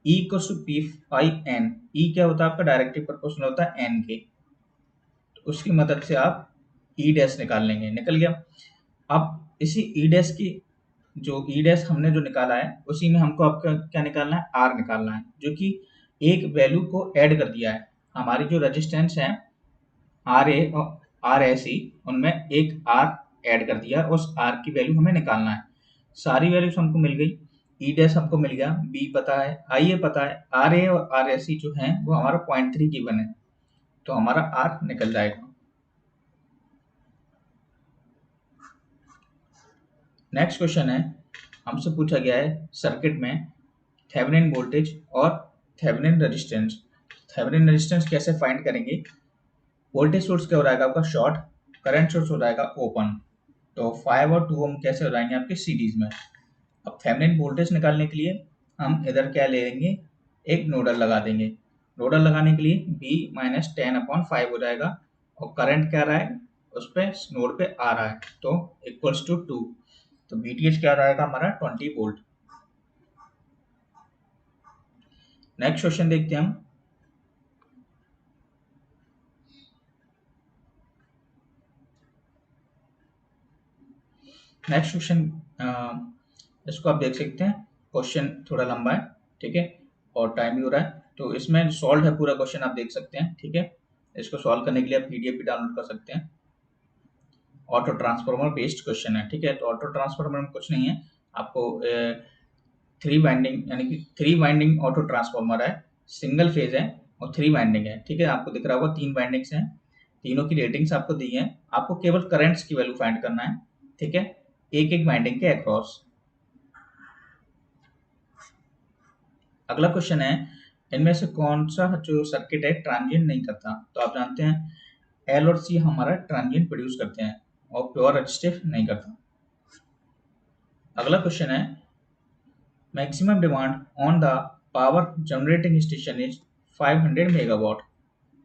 E equals to P I N, E क्या होता है आपका डायरेक्टली प्रोपोर्शनल होता है एन के, तो उसकी मदद से आप ई डैश निकाल लेंगे, निकल गया। अब इसी ई डैश की जो ई डैश हमने जो निकाला है उसी में हमको आपका क्या निकालना है आर निकालना है, जो कि एक वैल्यू को ऐड कर दिया है, हमारी जो रेजिस्टेंस है आर ए और आर एस ई उनमें एक आर ऐड कर दिया, उस आर की वैल्यू हमें निकालना है। सारी वैल्यूज हमको मिल गई, ई डैश हमको मिल गया, बी पता है, आई ए पता है, आर ए और आर एस ई जो है वो हमारा 0.3 गिवन है, तो हमारा आर निकल जाएगा। नेक्स्ट क्वेश्चन है, हमसे पूछा गया है सर्किट में थेवेनिन वोल्टेज और थेवेनिन रेजिस्टेंस। थेवेनिन रेजिस्टेंस कैसे फाइंड करेंगे, वोल्टेज सोर्स क्या हो जाएगा आपका शॉर्ट, करंट सोर्स हो जाएगा ओपन, तो 5 और 2 ओम कैसे हो जाएंगे आपके सीरीज में। अब थेवेनिन वोल्टेज निकालने के लिए हम इधर क्या ले लेंगे, एक नोडल लगा देंगे, नोडल लगाने के लिए b माइनस 10/5 हो जाएगा, और करंट क्या रहा है उस पर नोड पे आ रहा है, तो इक्वल्स टू 2, तो VTH क्या रहेगा हमारा 20 वोल्ट। नेक्स्ट क्वेश्चन देखते हैं हम, नेक्स्ट क्वेश्चन इसको आप देख सकते हैं, क्वेश्चन थोड़ा लंबा है, ठीक है, और टाइम भी हो रहा है, तो इसमें सॉल्व है पूरा क्वेश्चन आप देख सकते हैं, ठीक है, इसको सॉल्व करने के लिए आप PDF भी डाउनलोड कर सकते हैं। ऑटो ट्रांसफार्मर बेस्ड क्वेश्चन है, ठीक है, तो ऑटो ट्रांसफार्मर में कुछ नहीं है, आपको 3 वाइंडिंग यानी कि 3 वाइंडिंग ऑटो ट्रांसफार्मर है, सिंगल फेज है और 3 वाइंडिंग है, ठीक है, आपको दिख रहा होगा 3 वाइंडिंग्स हैं, तीनों की रेटिंग्स आपको दी है, आपको केवल करंट्स की वैल्यू फाइंड करना है, ठीक है, एक एक वाइंडिंग के अक्रॉस। अगला क्वेश्चन है, इनमें से कौन सा जो सर्किट है ट्रांजिएंट नहीं करता, तो आप जानते हैं एल और सी हमारा ट्रांजिएंट प्रोड्यूस करते हैं और प्योर रेजिस्टिव नहीं करता। अगला क्वेश्चन है, maximum demand on the power generating station is 500 megawatt,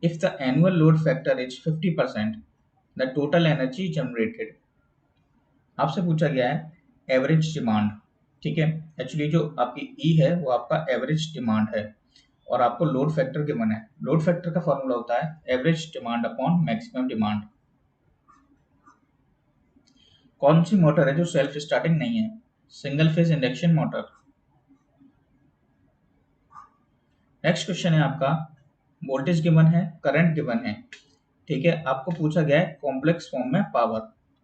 if the annual load factor is 50%, the total energy generated। आपसे पूछा गया है एवरेज डिमांड, ठीक है। एक्चुअली जो आपकी ई है वो आपका एवरेज डिमांड है और आपको लोड फैक्टर गिवन है। लोड फैक्टर का फॉर्मूला होता है average demand upon maximum demand. कौन सी मोटर है जो सेल्फ स्टार्टिंग नहीं है? Single phase induction motor. Next question है आपका, वोल्टेज गिवन है, करंट गिवन है, ठीक है। आपको पूछा गया है कॉम्प्लेक्स फॉर्म में पावर।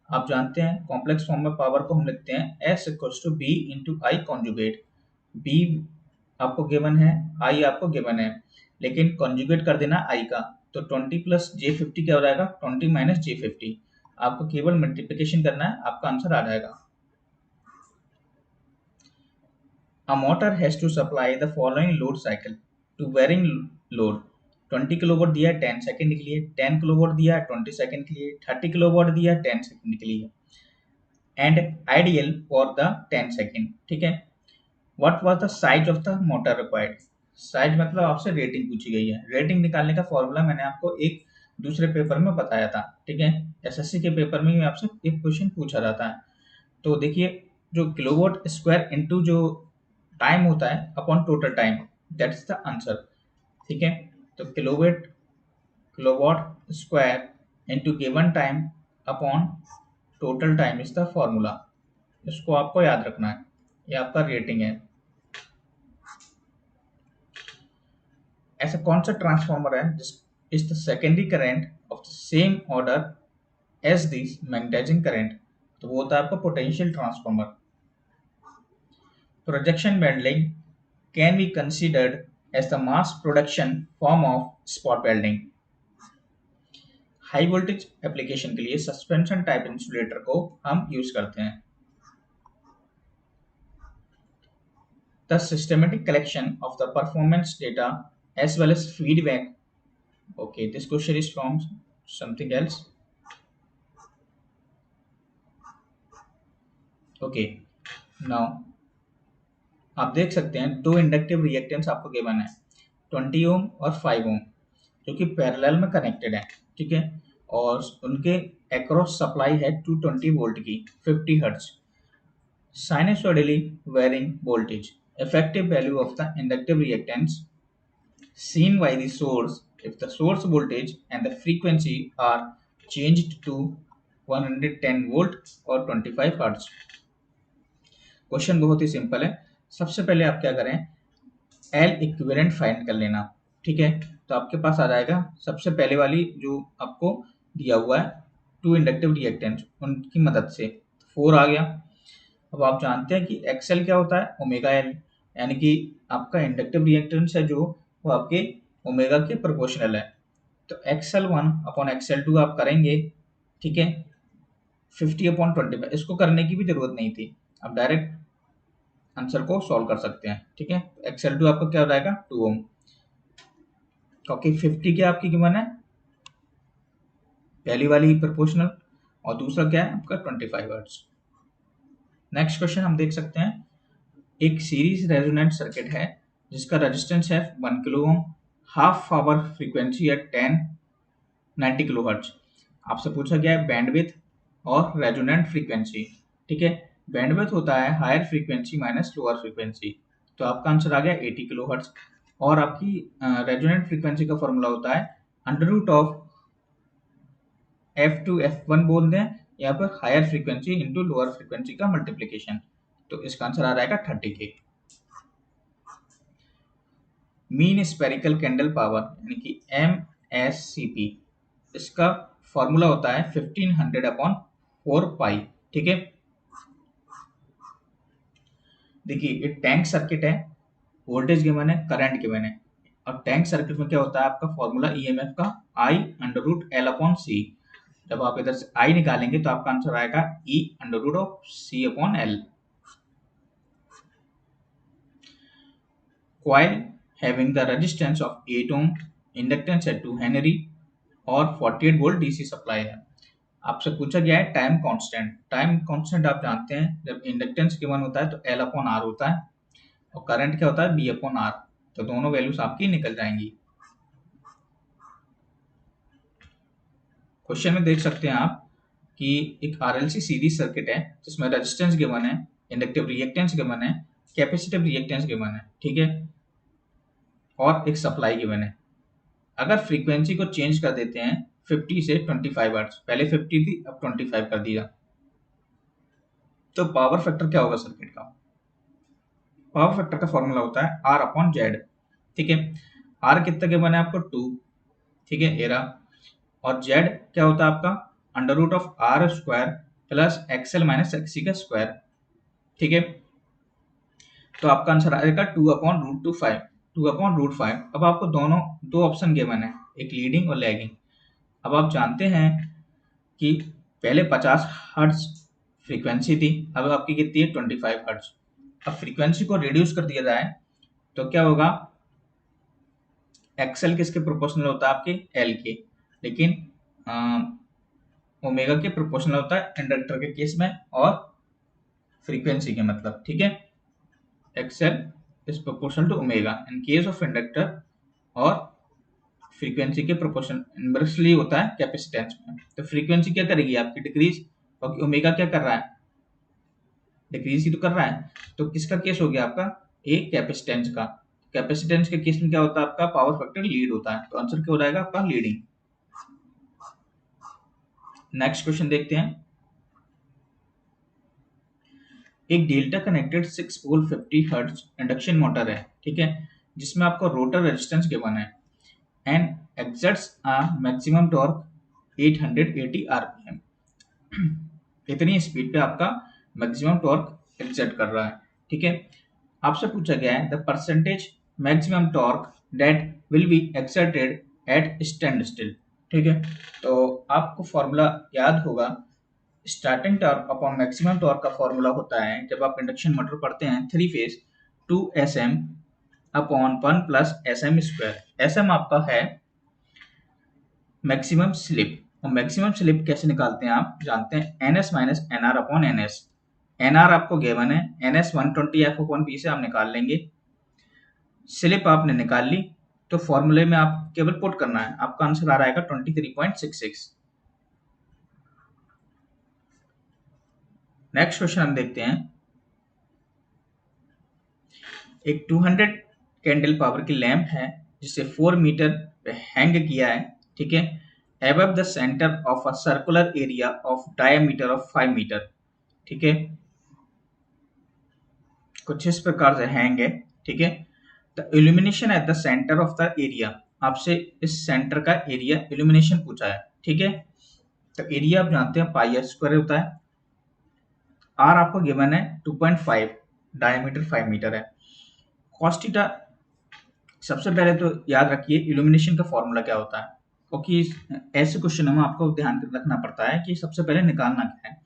आप जानते हैं कॉम्प्लेक्स फॉर्म में पावर को हम लिखते हैं S equals to B into I conjugate. B आपको गिवन है, आई आपको गिवन है, लेकिन कॉन्जुगेट कर देना आई का, तो 20 प्लस J50 क्या हो जाएगा? 20 माइनस J50। आपको केवल मल्टीप्लिकेशन करना है, आपका आंसर आ जाएगा। A motor has to supply the following load cycle to varying load। 20 kilowatt दिया है 10 सेकंड के लिए, 10 किलोवाट दिया है 20 सेकंड के लिए, 30 किलोवाट दिया है 10 सेकंड के लिए, and ideal for the 10 second, ठीक है। What was the size of the motor required? Size मतलब आपसे रेटिंग पूछी गई है। रेटिंग निकालने का फॉर्मूला मैंने आपको एक दूसरे पेपर में बताया था, ठीक है। एसएससी के पेपर में भी आपसे एक क्वेश्चन पूछा जाता है। तो देखिए, जो किलोवाट स्क्वायर इनटू जो टाइम होता है upon total time, that's the answer, ठीक है। तो kilowatt square into given time upon total time is the formula. इसको आपको याद रखना है, ये आपका रेटिंग है। ऐसा कौन सा ट्रांसफॉर्मर है जिस is the secondary current of the same order as this magnetising current? तो वो होता है आपका potential transformer. Projection welding can be considered as the mass production form of spot welding। High voltage application के लिए suspension type insulator को हम use करते हैं। The systematic collection of the performance data as well as feedback। Okay, this question is from something else। Okay, now आप देख सकते हैं दो इंडक्टिव रिएक्टेंस आपको गिवन है, 20 ओम और 5 ओम, जो कि पैरेलल में कनेक्टेड है, ठीक है। और उनके अक्रॉस सप्लाई है 220 वोल्ट की 50 hertz. Sinusoidally varying voltage, effective value of the inductive reactance seen by the source if the source voltage and the frequency are changed to 110 volt और 25 हर्ट्ज। क्वेश्चन बहुत ही simple है। सबसे पहले आप क्या करें, एल इक्विवेलेंट फाइंड कर लेना, ठीक है। तो आपके पास आ जाएगा सबसे पहले वाली जो आपको दिया हुआ है टू इंडक्टिव रिएक्टेंस, उनकी मदद से 4 आ गया। अब आप जानते हैं कि एक्सएल क्या होता है? ओमेगा एल, यानी कि आपका इंडक्टिव रिएक्टेंस है जो वो आपके ओमेगा के प्रोपोर्शनल है। तो XL1 अपॉन XL2 आप करेंगे, ठीक है, 50/25। इसको करने की भी जरूरत नहीं थी, आप डायरेक्ट आंसर को सॉल्व कर सकते हैं, ठीक है। XL2 आपका क्या हो जाएगा? 2 ओम, क्योंकि 50 क्या आपकी गिवन है, पहली वाली प्रोपोर्शनल, और दूसरा क्या है आपका 25 हर्ट्ज। नेक्स्ट क्वेश्चन हम देख सकते हैं, एक सीरीज रेजोनेंट सर्किट है जिसका रेजिस्टेंस है 1 kilo ohm, half power frequency at 90 kilo hertz. आपसे पूछा गया है बैंडविड्थ और रेजोनेंट फ्रीक्वेंसी, ठीक है। बैंडविड्थ होता है higher frequency minus lower frequency, तो आपका आंसर आ गया 80 किलो हर्ट्ज। और आपकी रेजोनेंट फ्रीक्वेंसी का फॉर्मूला होता है under root of F2 F1 बोल दें, या फिर higher frequency into lower frequency का मल्टीप्लीकेशन। तो इसका आंसर आ जाएगा 30K। Mean spherical candle power यानी कि MSCP, इसका फॉर्मूला होता है 1500/4 पाई, ठीक है। देखिए ये टैंक सर्किट है, वोल्टेज गिवन है, करंट गिवन है, और टैंक सर्किट में क्या होता है आपका फॉर्मूला ईएमएफ का I√L/C। जब आप इधर से I निकालेंगे तो आपका आंसर आएगा E√C/L। Coil having the resistance of 8 ohm, inductance at 2 Henry और 48 वोल्ट डीसी सप्लाई है। आपसे पूछा गया है टाइम कांस्टेंट। टाइम कांस्टेंट आप जानते हैं, जब इंडक्टेंस गिवन होता है तो L/R होता है, और करंट क्या होता है? B/R। तो दोनों वैल्यूज आपकी निकल जाएंगी। क्वेश्चन में देख सकते हैं आप कि एक आरएलसी सीरीज सर्किट है जिसमें रेजिस्टेंस गिवन है, इंडक्टिव रिएक्टेंस गिवन है, कैपेसिटिव रिएक्टेंस गिवन है, ठीक है, और एक सप्लाई गिवन है। अगर फ्रीक्वेंसी को चेंज कर देते हैं 50 से 25 हर्ट्ज, पहले 50 थी अब 25 कर दिया, तो पावर फैक्टर क्या होगा सर्किट का? पावर फैक्टर का फॉर्मूला होता है R अपॉन जेड, ठीक है। R कितना गिवन है आपको? 2, ठीक है, एरा। और जेड क्या होता है आपका? Under root of R square plus XL minus XC का स्क्वायर, ठीक है। तो आपका आंसर आएगा 2/√5, 2/√5। अब आपको दोनों दो ऑप्शन गिवन है, एक लीडिंग और लैगिंग। अब आप जानते हैं कि पहले 50 हर्ट्ज फ्रीक्वेंसी थी, अब आपकी कितनी है? 25 हर्ट्ज। अब फ्रीक्वेंसी को रिड्यूस कर दिया जाए तो क्या होगा? एक्सएल किसके प्रोपोर्शनल होता है? आपके एल के, लेकिन ओमेगा के प्रोपोर्शनल होता है इंडक्टर के केस में और फ्रीक्वेंसी के, मतलब, ठीक है। XL is proportional to omega in case of inductor, और फ्रीक्वेंसी के प्रोपोर्शन इनवर्सली होता है कैपेसिटेंस में। तो फ्रीक्वेंसी क्या करेगी आपकी? डिक्रीज, और ओमेगा क्या कर रहा है? डिक्रीज ही तो कर रहा है। तो किसका केस हो गया आपका? एक कैपेसिटेंस का। कैपेसिटेंस के केस में क्या होता है आपका? पावर फैक्टर लीड होता है, तो आंसर क्या हो जाएगा आपका? लीडिंग। नेक्स्ट क्वेश्चन देखते हैं। एक डेल्टा कनेक्टेड 6 पोल 50 हर्ट्ज इंडक्शन मोटर है, ठीक है, जिसमें आपको रोटर रेजिस्टेंस गिवन है and exerts a maximum torque 880 RPM. इतनी स्पीड पे आपका मैक्सिमम टॉर्क एक्सर्ट कर रहा है, ठीक है। आपसे पूछा गया है the percentage maximum torque that will be exerted at standstill, ठीक है। तो आपको फॉर्मूला याद होगा, starting torque upon maximum torque का फॉर्मूला होता है, जब आप इंडक्शन मोटर पढ़ते हैं 3 phase, 2Sm upon 1 plus Sm square. Sm आपका है मैक्सिमम स्लिप, और मैक्सिमम स्लिप कैसे निकालते हैं आप जानते हैं? NS minus NR upon NS। NR आपको गिवन है, NS 120 F अपॉन P से आप निकाल लेंगे। स्लिप आपने निकाल ली, तो फॉर्मूले में आप केवल पुट करना है, आपका आंसर आ रहा है 23.66। नेक्स्ट क्वेश्चन हम देखते हैं। एक 200 कैंडल पावर की लैंप है जिसे 4 मीटर पे हैंग किया है, ठीक है, above the centre of a circular area of diameter of 5 metre, ठीक है। कुछ इस प्रकार से हैंग है, ठीक है। The illumination at the centre of the area, आपसे इस सेंटर का एरिया इल्यूमिनेशन पूछा है, ठीक है। तो एरिया आप जानते हैं पाई आर स्क्वायर होता है। आर आपको गिवन है 2.5, डायमीटर 5 मीटर है। कॉस थीटा, सबसे पहले तो याद रखिए इल्यूमिनेशन का फॉर्मूला क्या होता है, क्योंकि ऐसे क्वेश्चन में आपको ध्यान रखना पड़ता है कि सबसे पहले निकालना क्या है।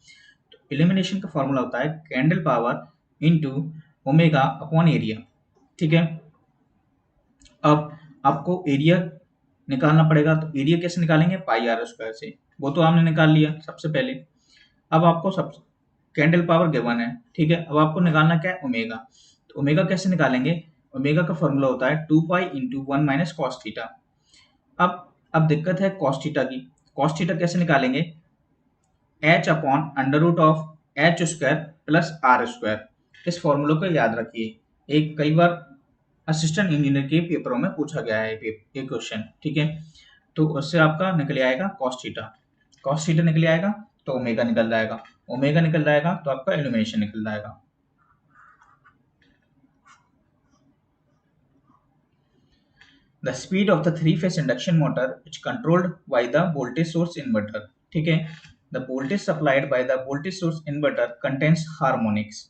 तो इल्यूमिनेशन का फॉर्मूला होता है candle power into omega upon area, ठीक है। अब आपको एरिया निकालना पड़ेगा, तो एरिया कैसे निकालेंगे? पाई आर स्क्वायर से, वो तो आपने निकाल लिया सबसे पहले। अब आपको सब कैंडल पावर गिवन है, ठीक है। अब आपको निकालना क्या है? ओमेगा। तो ओमेगा कैसे निकालेंगे? ओमेगा का फॉर्मूला होता है 2 pi into 1 minus cos theta. अब दिक्कत है कॉस थीटा की। कॉस थीटा कैसे निकालेंगे? H upon under root of H square plus R square. इस फॉर्मूले को याद रखिए, एक कई बार असिस्टेंट इंजीनियर के पेपरों में पूछा गया है ये क्वेश्चन, ठीक है। तो उससे आपका निकल आएगा कॉस थीटा। कॉस थीटा निकल आएगा तो ओमेगा निकल जाएगा, ओमेगा निकल जाएगा तो आपका इल्यूमिनेशन निकल जाएगा। The speed of the 3-phase induction motor is controlled by the voltage source inverter, ठीक है। The voltage supplied by the voltage source inverter contains harmonics.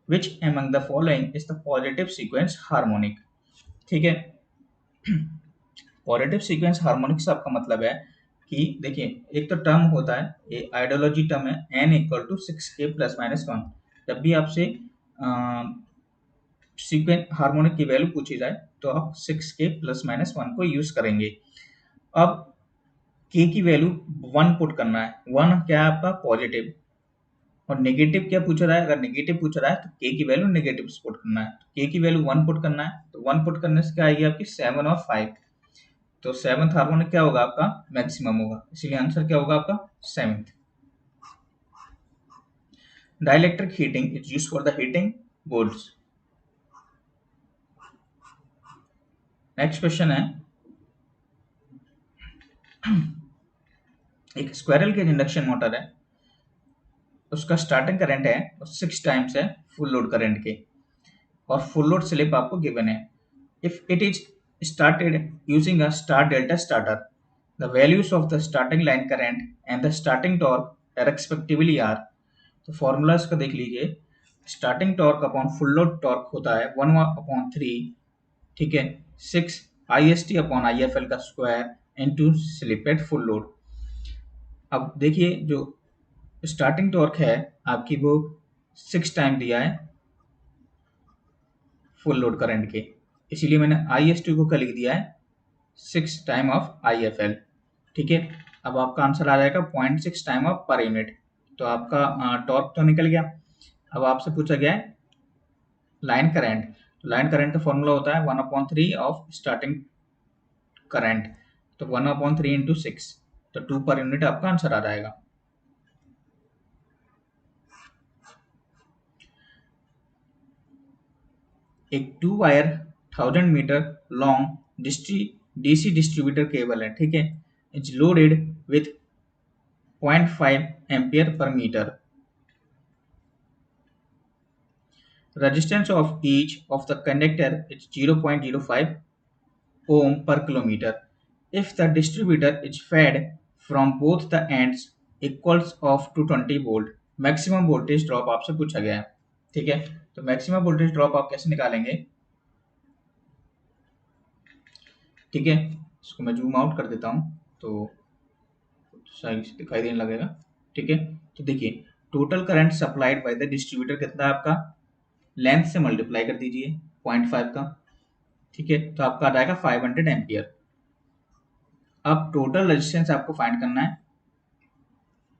Which among the following is the positive sequence harmonic, ठीक है। Positive sequence harmonic से आपका मतलब है कि देखिए, एक तो टर्म होता है, ये आइडियोलॉजी टर्म है, n equal to 6k plus minus 1। जब भी आपसे सीक्वेंस हार्मोनिक की वैल्यू पूछी जाए तो आप 6k प्लस माइनस 1 को यूज करेंगे। अब k की वैल्यू 1 पुट करना है, 1 क्या है आपका? पॉजिटिव। और नेगेटिव क्या पूछ रहा है? अगर नेगेटिव पूछ रहा है तो k की वैल्यू नेगेटिव पुट करना है, तो k की वैल्यू 1 पुट करना है, तो 1 पुट करने से क्या आएगी आपकी? 7 और 5। तो 7th हार्मोनिक क्या होगा आपका, मैक्सिमम होगा, इसीलिए आंसर क्या होगा आपका 7th। Dielectric heating is used for the heating boards. Next question है, एक स्क्वायरल केज इंडक्शन मोटर है, उसका स्टार्टिंग करंट है 6 टाइम्स है फुल लोड करंट के, और फुल लोड स्लिप आपको गिवन है। If it is started using a star delta starter, the values of the starting line current and the starting torque respectively are। तो formula इसका देख लीजिए, starting torque upon full load torque होता है 1/3, ठीक है, 6 IST अपॉन IFL का square into slip at full load. अब देखिए जो स्टार्टिंग टॉर्क है आपकी वो 6 टाइम दिया है फुल लोड करंट के, इसीलिए मैंने IST को क्या लिख दिया है 6 टाइम ऑफ IFL, ठीक है। अब आपका आंसर आ जाएगा 0.6 टाइम ऑफ पर यूनिट। तो आपका टॉर्क तो निकल गया। अब आपसे पूछा गया है लाइन करंट, तो लाइन करंट का फॉर्मूला होता है 1/3 ऑफ स्टार्टिंग करंट, तो 1/3 इंटू 6, तो 2 पर यूनिट आपका आंसर आ जाएगा। एक 2 wire 1000 metre long DC distributor cable है, ठीक है, is loaded with 0.5 ampere per metre. Resistance of each of the conductor is 0.05 ohm per kilometer. If the distributor is fed from both the ends equals of 220 volt, maximum voltage drop आपसे पूछा गया है, ठीक है। तो maximum voltage drop आप कैसे निकालेंगे, ठीक है, इसको मैं जूम आउट कर देता हूँ तो सही से दिखाई देने लगेगा, ठीक है। तो देखिए total current supplied by the distributor कितना है आपका, लेंथ से मल्टीप्लाई कर दीजिए 0.5 का, ठीक है, तो आपका आ जाएगा 500 एम्पियर। अब टोटल रेजिस्टेंस आपको फाइंड करना है,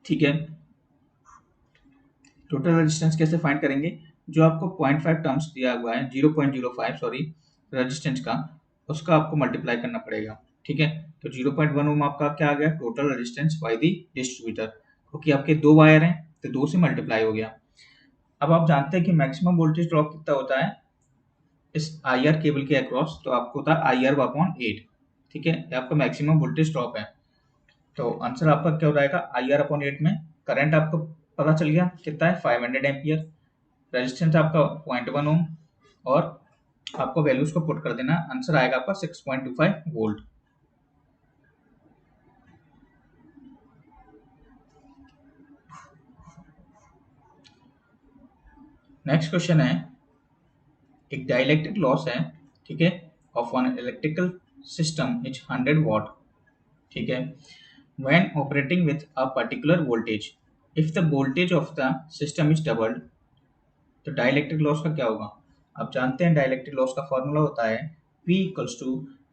ठीक है। टोटल रेजिस्टेंस कैसे फाइंड करेंगे, जो आपको 0.5 टर्म्स दिया हुआ है 0.05 सॉरी रेजिस्टेंस का, उसका आपको मल्टीप्लाई करना पड़ेगा, ठीक है। तो 0.1 ओम आपका क्या आ गया total resistance by the distributor, क्योंकि आपके 2 वायर हैं तो 2 से मल्टीप्लाई हो गया। अब आप जानते हैं कि मैक्सिमम वोल्टेज ड्रॉप कितना होता है इस IR केबल के अक्रॉस, तो आपको होता है IR/8, ठीक है, ये आपका मैक्सिमम वोल्टेज ड्रॉप है। तो आंसर आपका क्या हो जाएगा IR/8 में करंट आपको पता चल गया कितना है 500 एम्पियर, रेजिस्टेंस आपका 0.1 ओम, और आपको वैल्यूज को पुट कर देना, आंसर आएगा आपका 6.25 वोल्ट। नेक्स्ट क्वेश्चन है, एक डाइलेक्ट्रिक लॉस है, ठीक है, of one electrical system is 100 वाट, ठीक है, when operating with a particular voltage, if the voltage of the system is doubled, तो डाइलेक्ट्रिक लॉस का क्या होगा। आप जानते हैं डाइलेक्ट्रिक लॉस का फॉर्मूला होता है P =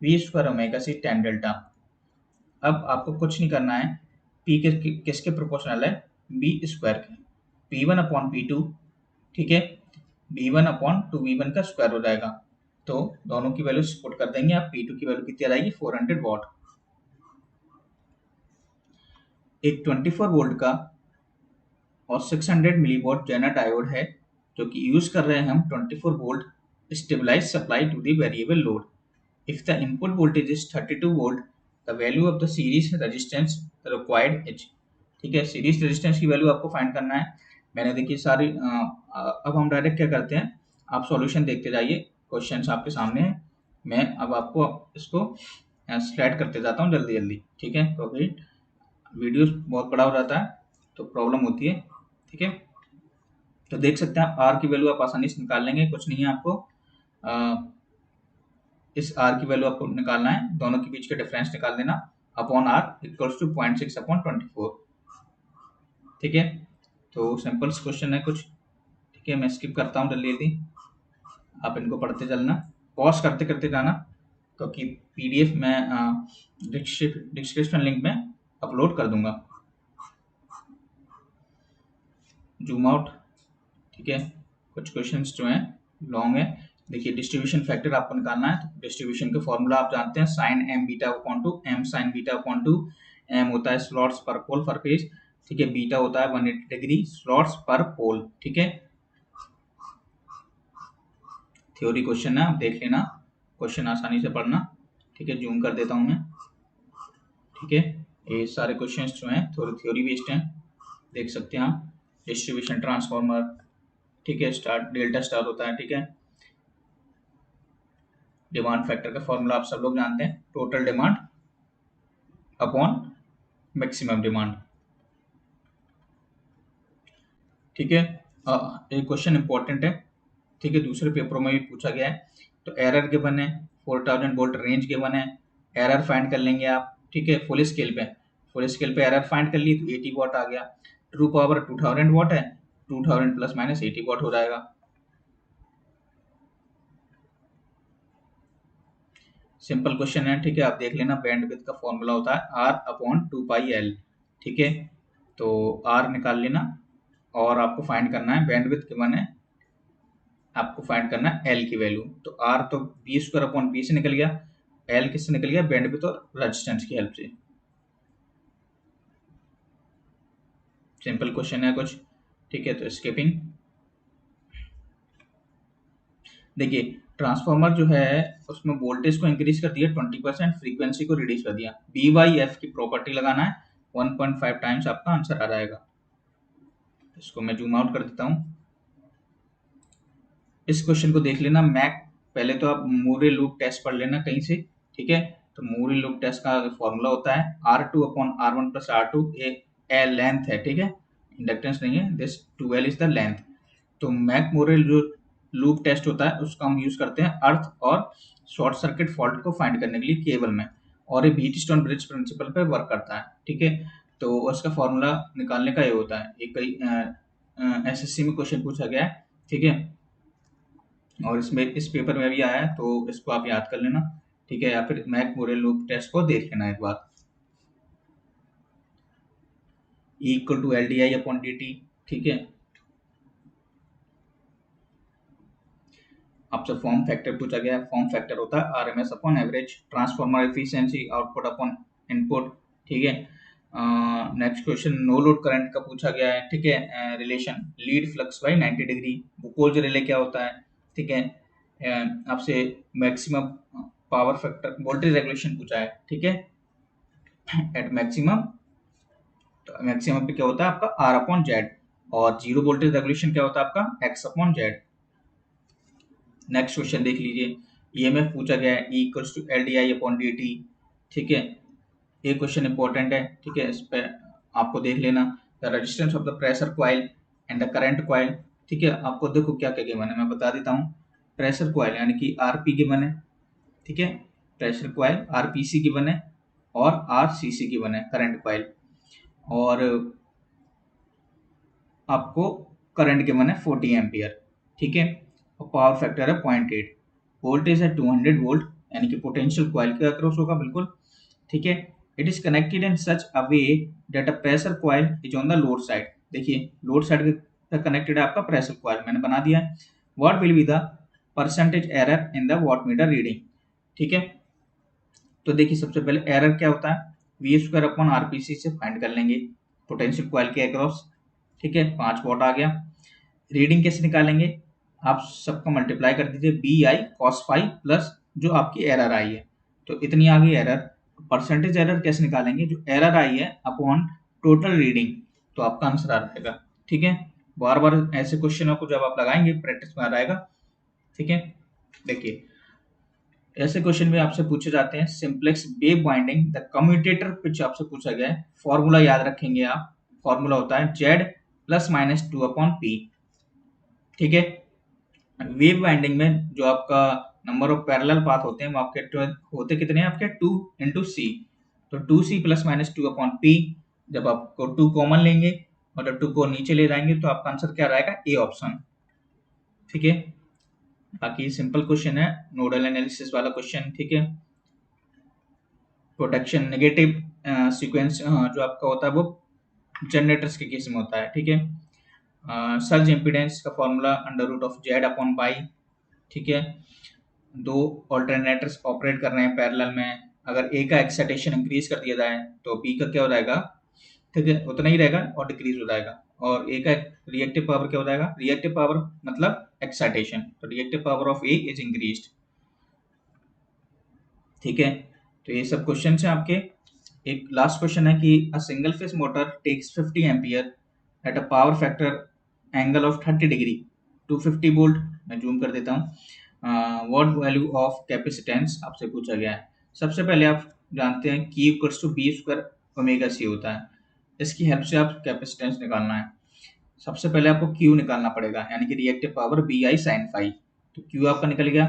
V² omega C tan delta. अब आपको कुछ नहीं करना है, P किसके प्रोपोर्शनल है B² के, P1/P2, ठीक है, B1/2V1 का स्क्वायर हो जाएगा, तो दोनों की वैल्यू पुट कर देंगे आप, P2 की वैल्यू कितनी आ जाएगी 400 वाट। एक 24 वोल्ट का और 600 मिलीवॉट जेना डायोड है, जो कि यूज कर रहे हैं हम 24 volt stabilise supply to the variable load. If the input voltage is 32 volt, the value of the series resistance required is, ठीक है, सीरीज रेजिस्टेंस की वैल्यू आपको फाइंड करना है। मैंने देखिए सारी अब हम डायरेक्ट क्या करते हैं, आप सॉल्यूशन देखते जाइए, क्वेश्चंस आपके सामने है, मैं अब आपको इसको स्लाइड करते जाता हूँ जल्दी जल्दी, ठीक है, क्योंकि वीडियो बहुत बड़ा हो जाता है तो प्रॉब्लम होती है, ठीक है। तो देख सकते हैं आप आर की वैल्यू आप आसानी से निकाल लेंगे, कुछ नहीं है आपको इस आर की वैल्यू आपको निकालना है, दोनों के बीच का डिफरेंस निकाल देना, अपॉन आर इक्वल्स टू 0.6/24, ठीक है। तो सिंपल क्वेश्चन है कुछ, ठीक है, मैं स्किप करता हूँ जल्दी जल्दी, आप इनको पढ़ते चलना, पॉज करते करते जाना, क्योंकि PDF मैं डिस्क्रिप्शन लिंक में अपलोड कर दूंगा। जूम आउट, ठीक है, कुछ क्वेश्चंस जो हैं लॉन्ग है, देखिए डिस्ट्रीब्यूशन फैक्टर आपको निकालना है, तो डिस्ट्रीब्यूशन का फॉर्मूला आप जानते हैं, sine M beta upon two M sine beta upon two, M होता है स्लॉट्स पर पोल पर पेज, ठीक है, बीटा होता है 180 डिग्री स्लॉट्स पर पोल, ठीक है। थ्योरी क्वेश्चन है, आप देख लेना, क्वेश्चन आसानी से पढ़ना, ठीक है। जूम कर देता हूं मैं, ठीक है। ये सारे क्वेश्चंस जो हैं थोड़े थ्योरी बेस्ड हैं, देख सकते हैं आप। डिस्ट्रीब्यूशन ट्रांसफॉर्मर, ठीक है, स्टार डेल्टा स्टार होता है, ठीक है। डिमांड फैक्टर का फॉर्मूला आप सब लोग जानते हैं, total demand upon maximum demand, ठीक है। एक क्वेश्चन इंपॉर्टेंट है, ठीक है, दूसरे पेपरों में भी पूछा गया है। तो एरर गिवन है, 4000 वोल्ट रेंज गिवन है, एरर फाइंड कर लेंगे आप, ठीक है। फुल स्केल पे एरर फाइंड कर ली तो 80 वाट आ गया, ट्रू पावर 2000 वाट है, 2000 प्लस माइनस 80 वाट हो जाएगा। सिंपल क्वेश्चन है, ठीक है, आप देख लेना। बैंडविड्थ का फॉर्मूला होता है आर अपॉन 2 पाई एल, ठीक है। तो आर निकाल लेना और आपको फाइंड करना है बैंडविड्थ गिवन है, आपको फाइंड करना है एल की वैल्यू। तो आर तो बी स्क्वायर अपॉन बी से निकल गया, एल किससे निकल गया, बैंडविड्थ और रेजिस्टेंस की हेल्प से। सिंपल क्वेश्चन है कुछ, ठीक है। तो स्किपिंग, देखिए ट्रांसफार्मर जो है उसमें वोल्टेज को इंक्रीज कर दिया 20%, फ्रीक्वेंसी को रिड्यूस कर दिया, बी बाई एफ की प्रॉपर्टी लगाना है, 1.5 टाइम्स आपका आंसर आ जाएगा। इसको मैं जूम आउट कर देता हूँ। इस क्वेश्चन को देख लेना, मैक पहले तो आप मूरे लूप टेस्ट पढ़ लेना कहीं से, ठीक है। तो मूरे लूप टेस्ट का फॉर्मूला होता है R2 upon R1 plus R2, ए लेंथ है, ठीक है, इंडक्टेंस नहीं है, this 2L is the length. तो मैक मोरेल जो लूप टेस्ट होता है उसका हम यूज करते हैं अर्थ और शॉर्ट सर्किट फॉल्ट को फाइंड करने के लिए केबल में, और ये व्हीट स्टोन ब्रिज प्रिंसिपल पे वर्क करता है, ठीक है। तो उसका फॉर्मूला निकालने का ये होता है, ये कई एसएससी में क्वेश्चन पूछा गया है, ठीक है, और इसमें इस पेपर में भी आया है, तो इसको आप याद कर लेना, ठीक है, या फिर मैक मोरेल लूप टेस्ट को देख लेना एक बार। E equal to L D I upon D T, ठीक है। आपसे फॉर्म फैक्टर पूछा गया है, फॉर्म फैक्टर होता है RMS upon average, transformer efficiency output upon input, ठीक है। Next question no load current का पूछा गया है, ठीक है, relation lead flux by 90 degree, Buchholz relay क्या होता है, ठीक है। आपसे maximum power factor voltage regulation पूछा है, ठीक है, एट मैक्सिमम, तो मैक्सिमम पे क्या होता है आपका आर अपॉन जेड, और जीरो वोल्टेज रेगुलेशन क्या होता है आपका X upon Z. Next question देख लीजिए, ईएमएफ पूछा गया है, E equals to L D I upon D T, ठीक है। ये क्वेश्चन इंपॉर्टेंट है, ठीक है, इस पर आपको देख लेना। The resistance of the pressure coil and the current coil, ठीक है। आपको देखो क्या क्या गिवन है, मैं बता देता हूँ। प्रेशर कॉइल यानी कि आरपी गिवन है, ठीक है, प्रेशर कॉइल आरपीसी गिवन है, और आरसीसी गिवन है करंट कॉइल, और आपको करंट गिवन है 40 एम्पियर, ठीक है, और पावर फैक्टर है 0.8, वोल्टेज है 200 वोल्ट, यानी कि पोटेंशियल कॉइल के अक्रॉस होगा बिल्कुल, ठीक है। It is connected in such a way that a pressure coil is on the load side, देखिए लोड साइड पे कनेक्टेड है आपका प्रेशर कॉइल, मैंने बना दिया है। What will be the percentage error in the watt meter reading, ठीक है। तो देखिए सबसे पहले एरर क्या होता है, वी स्क्वायर अपॉन आरपीसी से फाइंड कर लेंगे, पोटेंशियल कॉइल के अक्रॉस, ठीक है, 5 वॉट आ गया। रीडिंग कैसे निकालेंगे, आप सबका मल्टीप्लाई कर दीजिए B I cos five plus जो आपकी एरर आई है, तो इतनी आ गई एरर। परसेंटेज एरर कैसे निकालेंगे, जो एरर आई है अपॉन टोटल रीडिंग, तो आपका आंसर आ जाएगा, ठीक है। बार बार ऐसे क्वेश्चनों को जब आप लगाएंगे प्रैक्टिस में आ जाएगा, ठीक है। देखिए ऐसे क्वेश्चन भी आपसे पूछे जाते हैं, simplex wave binding the commutator pitch आपसे पूछा गया है, फॉर्मूला याद रखेंगे आप, फॉर्मूला होता है Z plus minus 2 upon P, ठीक है। वेव बाइंडिंग में जो आपका नंबर ऑफ पैरेलल पाथ होते हैं वो आपके होते कितने हैं, आपके 2 इंटू सी, तो 2c plus minus 2 upon P, जब आपको 2 कॉमन लेंगे और जब 2 को नीचे ले जाएंगे तो आपका आंसर क्या रहेगा, ए ऑप्शन, ठीक है। बाकी सिंपल क्वेश्चन है, नोडल एनालिसिस वाला क्वेश्चन, ठीक है। प्रोटेक्शन नेगेटिव सीक्वेंस जो आपका होता है वो जनरेटर्स के केस में होता है, ठीक है। सर्ज इम्पीडेंस का formula under root of Z upon Y, ठीक है। दो ऑल्टरनेटर्स ऑपरेट कर रहे हैं पैरेलल में, अगर ए का एक्साइटेशन इंक्रीज कर दिया जाए तो बी का क्या हो जाएगा, ठीक है, उतना ही रहेगा और डिक्रीज हो जाएगा। और ए का रिएक्टिव पावर क्या हो जाएगा, रिएक्टिव पावर मतलब एक्साइटेशन, तो reactive power of A is increased. ठीक है, तो ये सब क्वेश्चन है आपके। एक लास्ट क्वेश्चन है कि a single phase motor takes 50 ampere at a power factor angle of 30 degree to 50 volt. मैं जूम कर देता हूँ। व्हाट वैल्यू ऑफ कैपेसिटेंस आपसे पूछा गया है। सबसे पहले आप जानते हैं कि equals to B square omega C होता है, इसकी हेल्प से आप कैपेसिटेंस निकालना है। सबसे पहले आपको क्यू निकालना पड़ेगा, यानी कि reactive power B I sine phi. तो क्यू आपका निकल गया,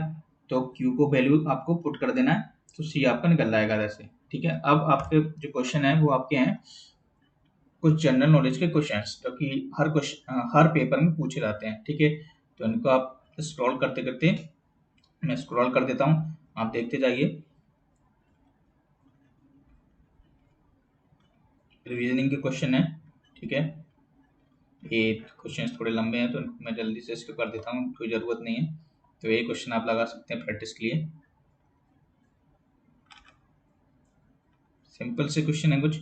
तो क्यू को वैल्यू आपको पुट कर देना है, तो सी आपका निकल जाएगा वैसे। ठीक है, अब आपके जो क्वेश्चन है वो आपके हैं कुछ जनरल नॉलेज के क्वेश्चंस, जो कि हर पेपर में पूछे जाते हैं। ठीक है, तो इनको आप स्क्रॉल करते करते, मैं स्क्रॉल कर देता हूँ, आप देखते जाइए। रिवीजनिंग के क्वेश्चन है, ठीक है, ये क्वेश्चन थोड़े लंबे हैं तो मैं जल्दी से इसको कर देता हूँ, कोई ज़रूरत नहीं है। तो ये क्वेश्चन आप लगा सकते हैं प्रैक्टिस के लिए, सिंपल से क्वेश्चन है कुछ।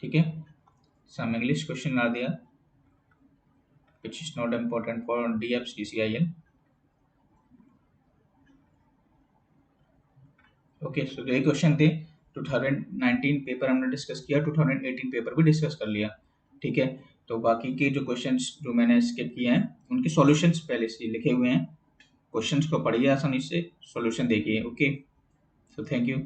ठीक है, सम इंग्लिश क्वेश्चन ला दिया which is not important for DFCCIL। Okay, so ये क्वेश्चन थे 2019 पेपर हमने डिस्कस किया, 2018 पेपर भी डिस्कस कर लिया। ठीक है, तो बाकी के जो क्वेश्चंस जो मैंने स्किप किए हैं उनके सॉल्यूशंस पहले से लिखे हुए हैं, क्वेश्चंस को पढ़िए आसानी से, सॉल्यूशन देखिए। Okay, so thank you.